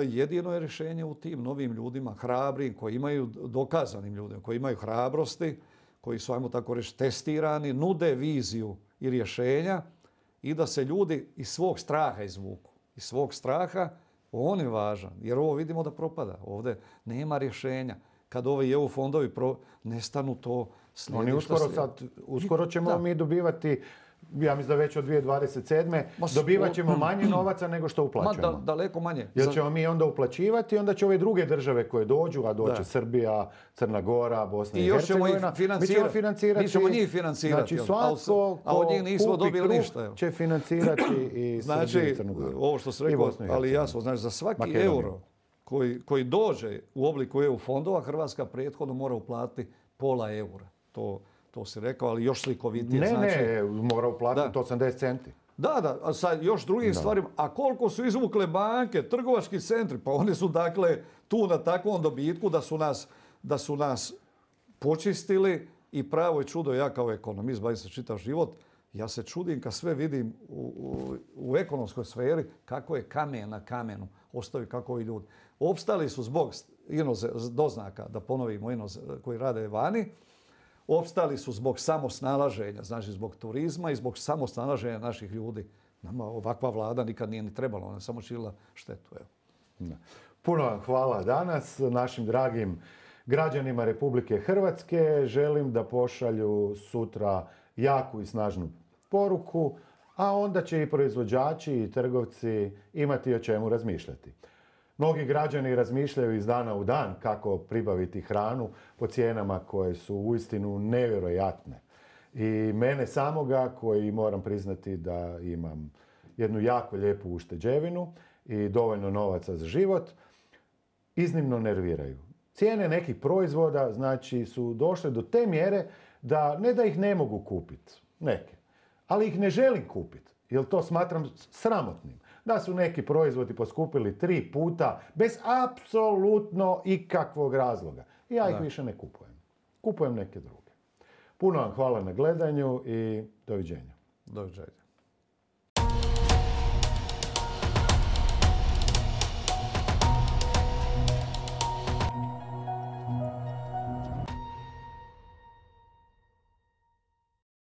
Jedino je rješenje u tim novim ljudima, hrabrim, koji imaju dokazanim ljudima, koji imaju hrabrosti, koji su, ajmo tako reći, testirani, nude viziju i rješenja i da se ljudi iz svog straha izvuku. Iz svog straha, on je važan, jer ovo vidimo da propada. Ovdje nema rješenja. Kad ovi EU fondovi nestanu, to slijedi. Uskoro ćemo mi dobivati, ja mislim da već od 2027. dobivat ćemo manje novaca nego što uplaćujemo. Daleko manje. Jer ćemo mi onda uplaćivati i onda će ove druge države koje dođu, a doće Srbija, Crna Gora, Bosna i Hercegovina. Mi ćemo financirati. Mi ćemo njih financirati. Znači svatko a od njih nismo dobili ništa. Će financirati i Srbiju i Crnu Goru. Ovo što se rekao, ali jasno, znači za svaki euro koji dođe u obliku EU fondova, Hrvatska prethodno mora uplatiti pola eura. To si rekao, ali još slikovitije. Ne, mora uplatiti 80 centi. Da, a sa još drugim stvarima. A koliko su izvukle banke, trgovački centri, pa oni su dakle tu na takvom dobitku da su nas počistili i pravo je čudo, ja kao ekonomist, bavim se čitav život, ja se čudim kad sve vidim u ekonomskoj sferi kako je kamen na kamenu ostavi kako ovi ljudi. Opstali su zbog doznaka, da ponovimo, koji rade vani, opstali su zbog samosnalaženja, znači zbog turizma i zbog samosnalaženja naših ljudi. Nama ovakva vlada nikad nije ni trebala, ona je samo činila štetu. Evo. Puno vam hvala danas našim dragim građanima Republike Hrvatske. Želim da pošalju sutra jaku i snažnu poruku, a onda će i proizvođači i trgovci imati o čemu razmišljati. Mnogi građani razmišljaju iz dana u dan kako pribaviti hranu po cijenama koje su uistinu nevjerojatne. I mene samoga, koji moram priznati da imam jednu jako lijepu ušteđevinu i dovoljno novaca za život, iznimno nerviraju. Cijene nekih proizvoda, znači, su došle do te mjere da ne da ih ne mogu kupiti, neke, ali ih ne želim kupiti, jer to smatram sramotnim. Da su neki proizvodi poskupili 3 puta bez apsolutno ikakvog razloga. I ja ih više ne kupujem. Kupujem neke druge. Puno vam hvala na gledanju i doviđenja. Doviđenja.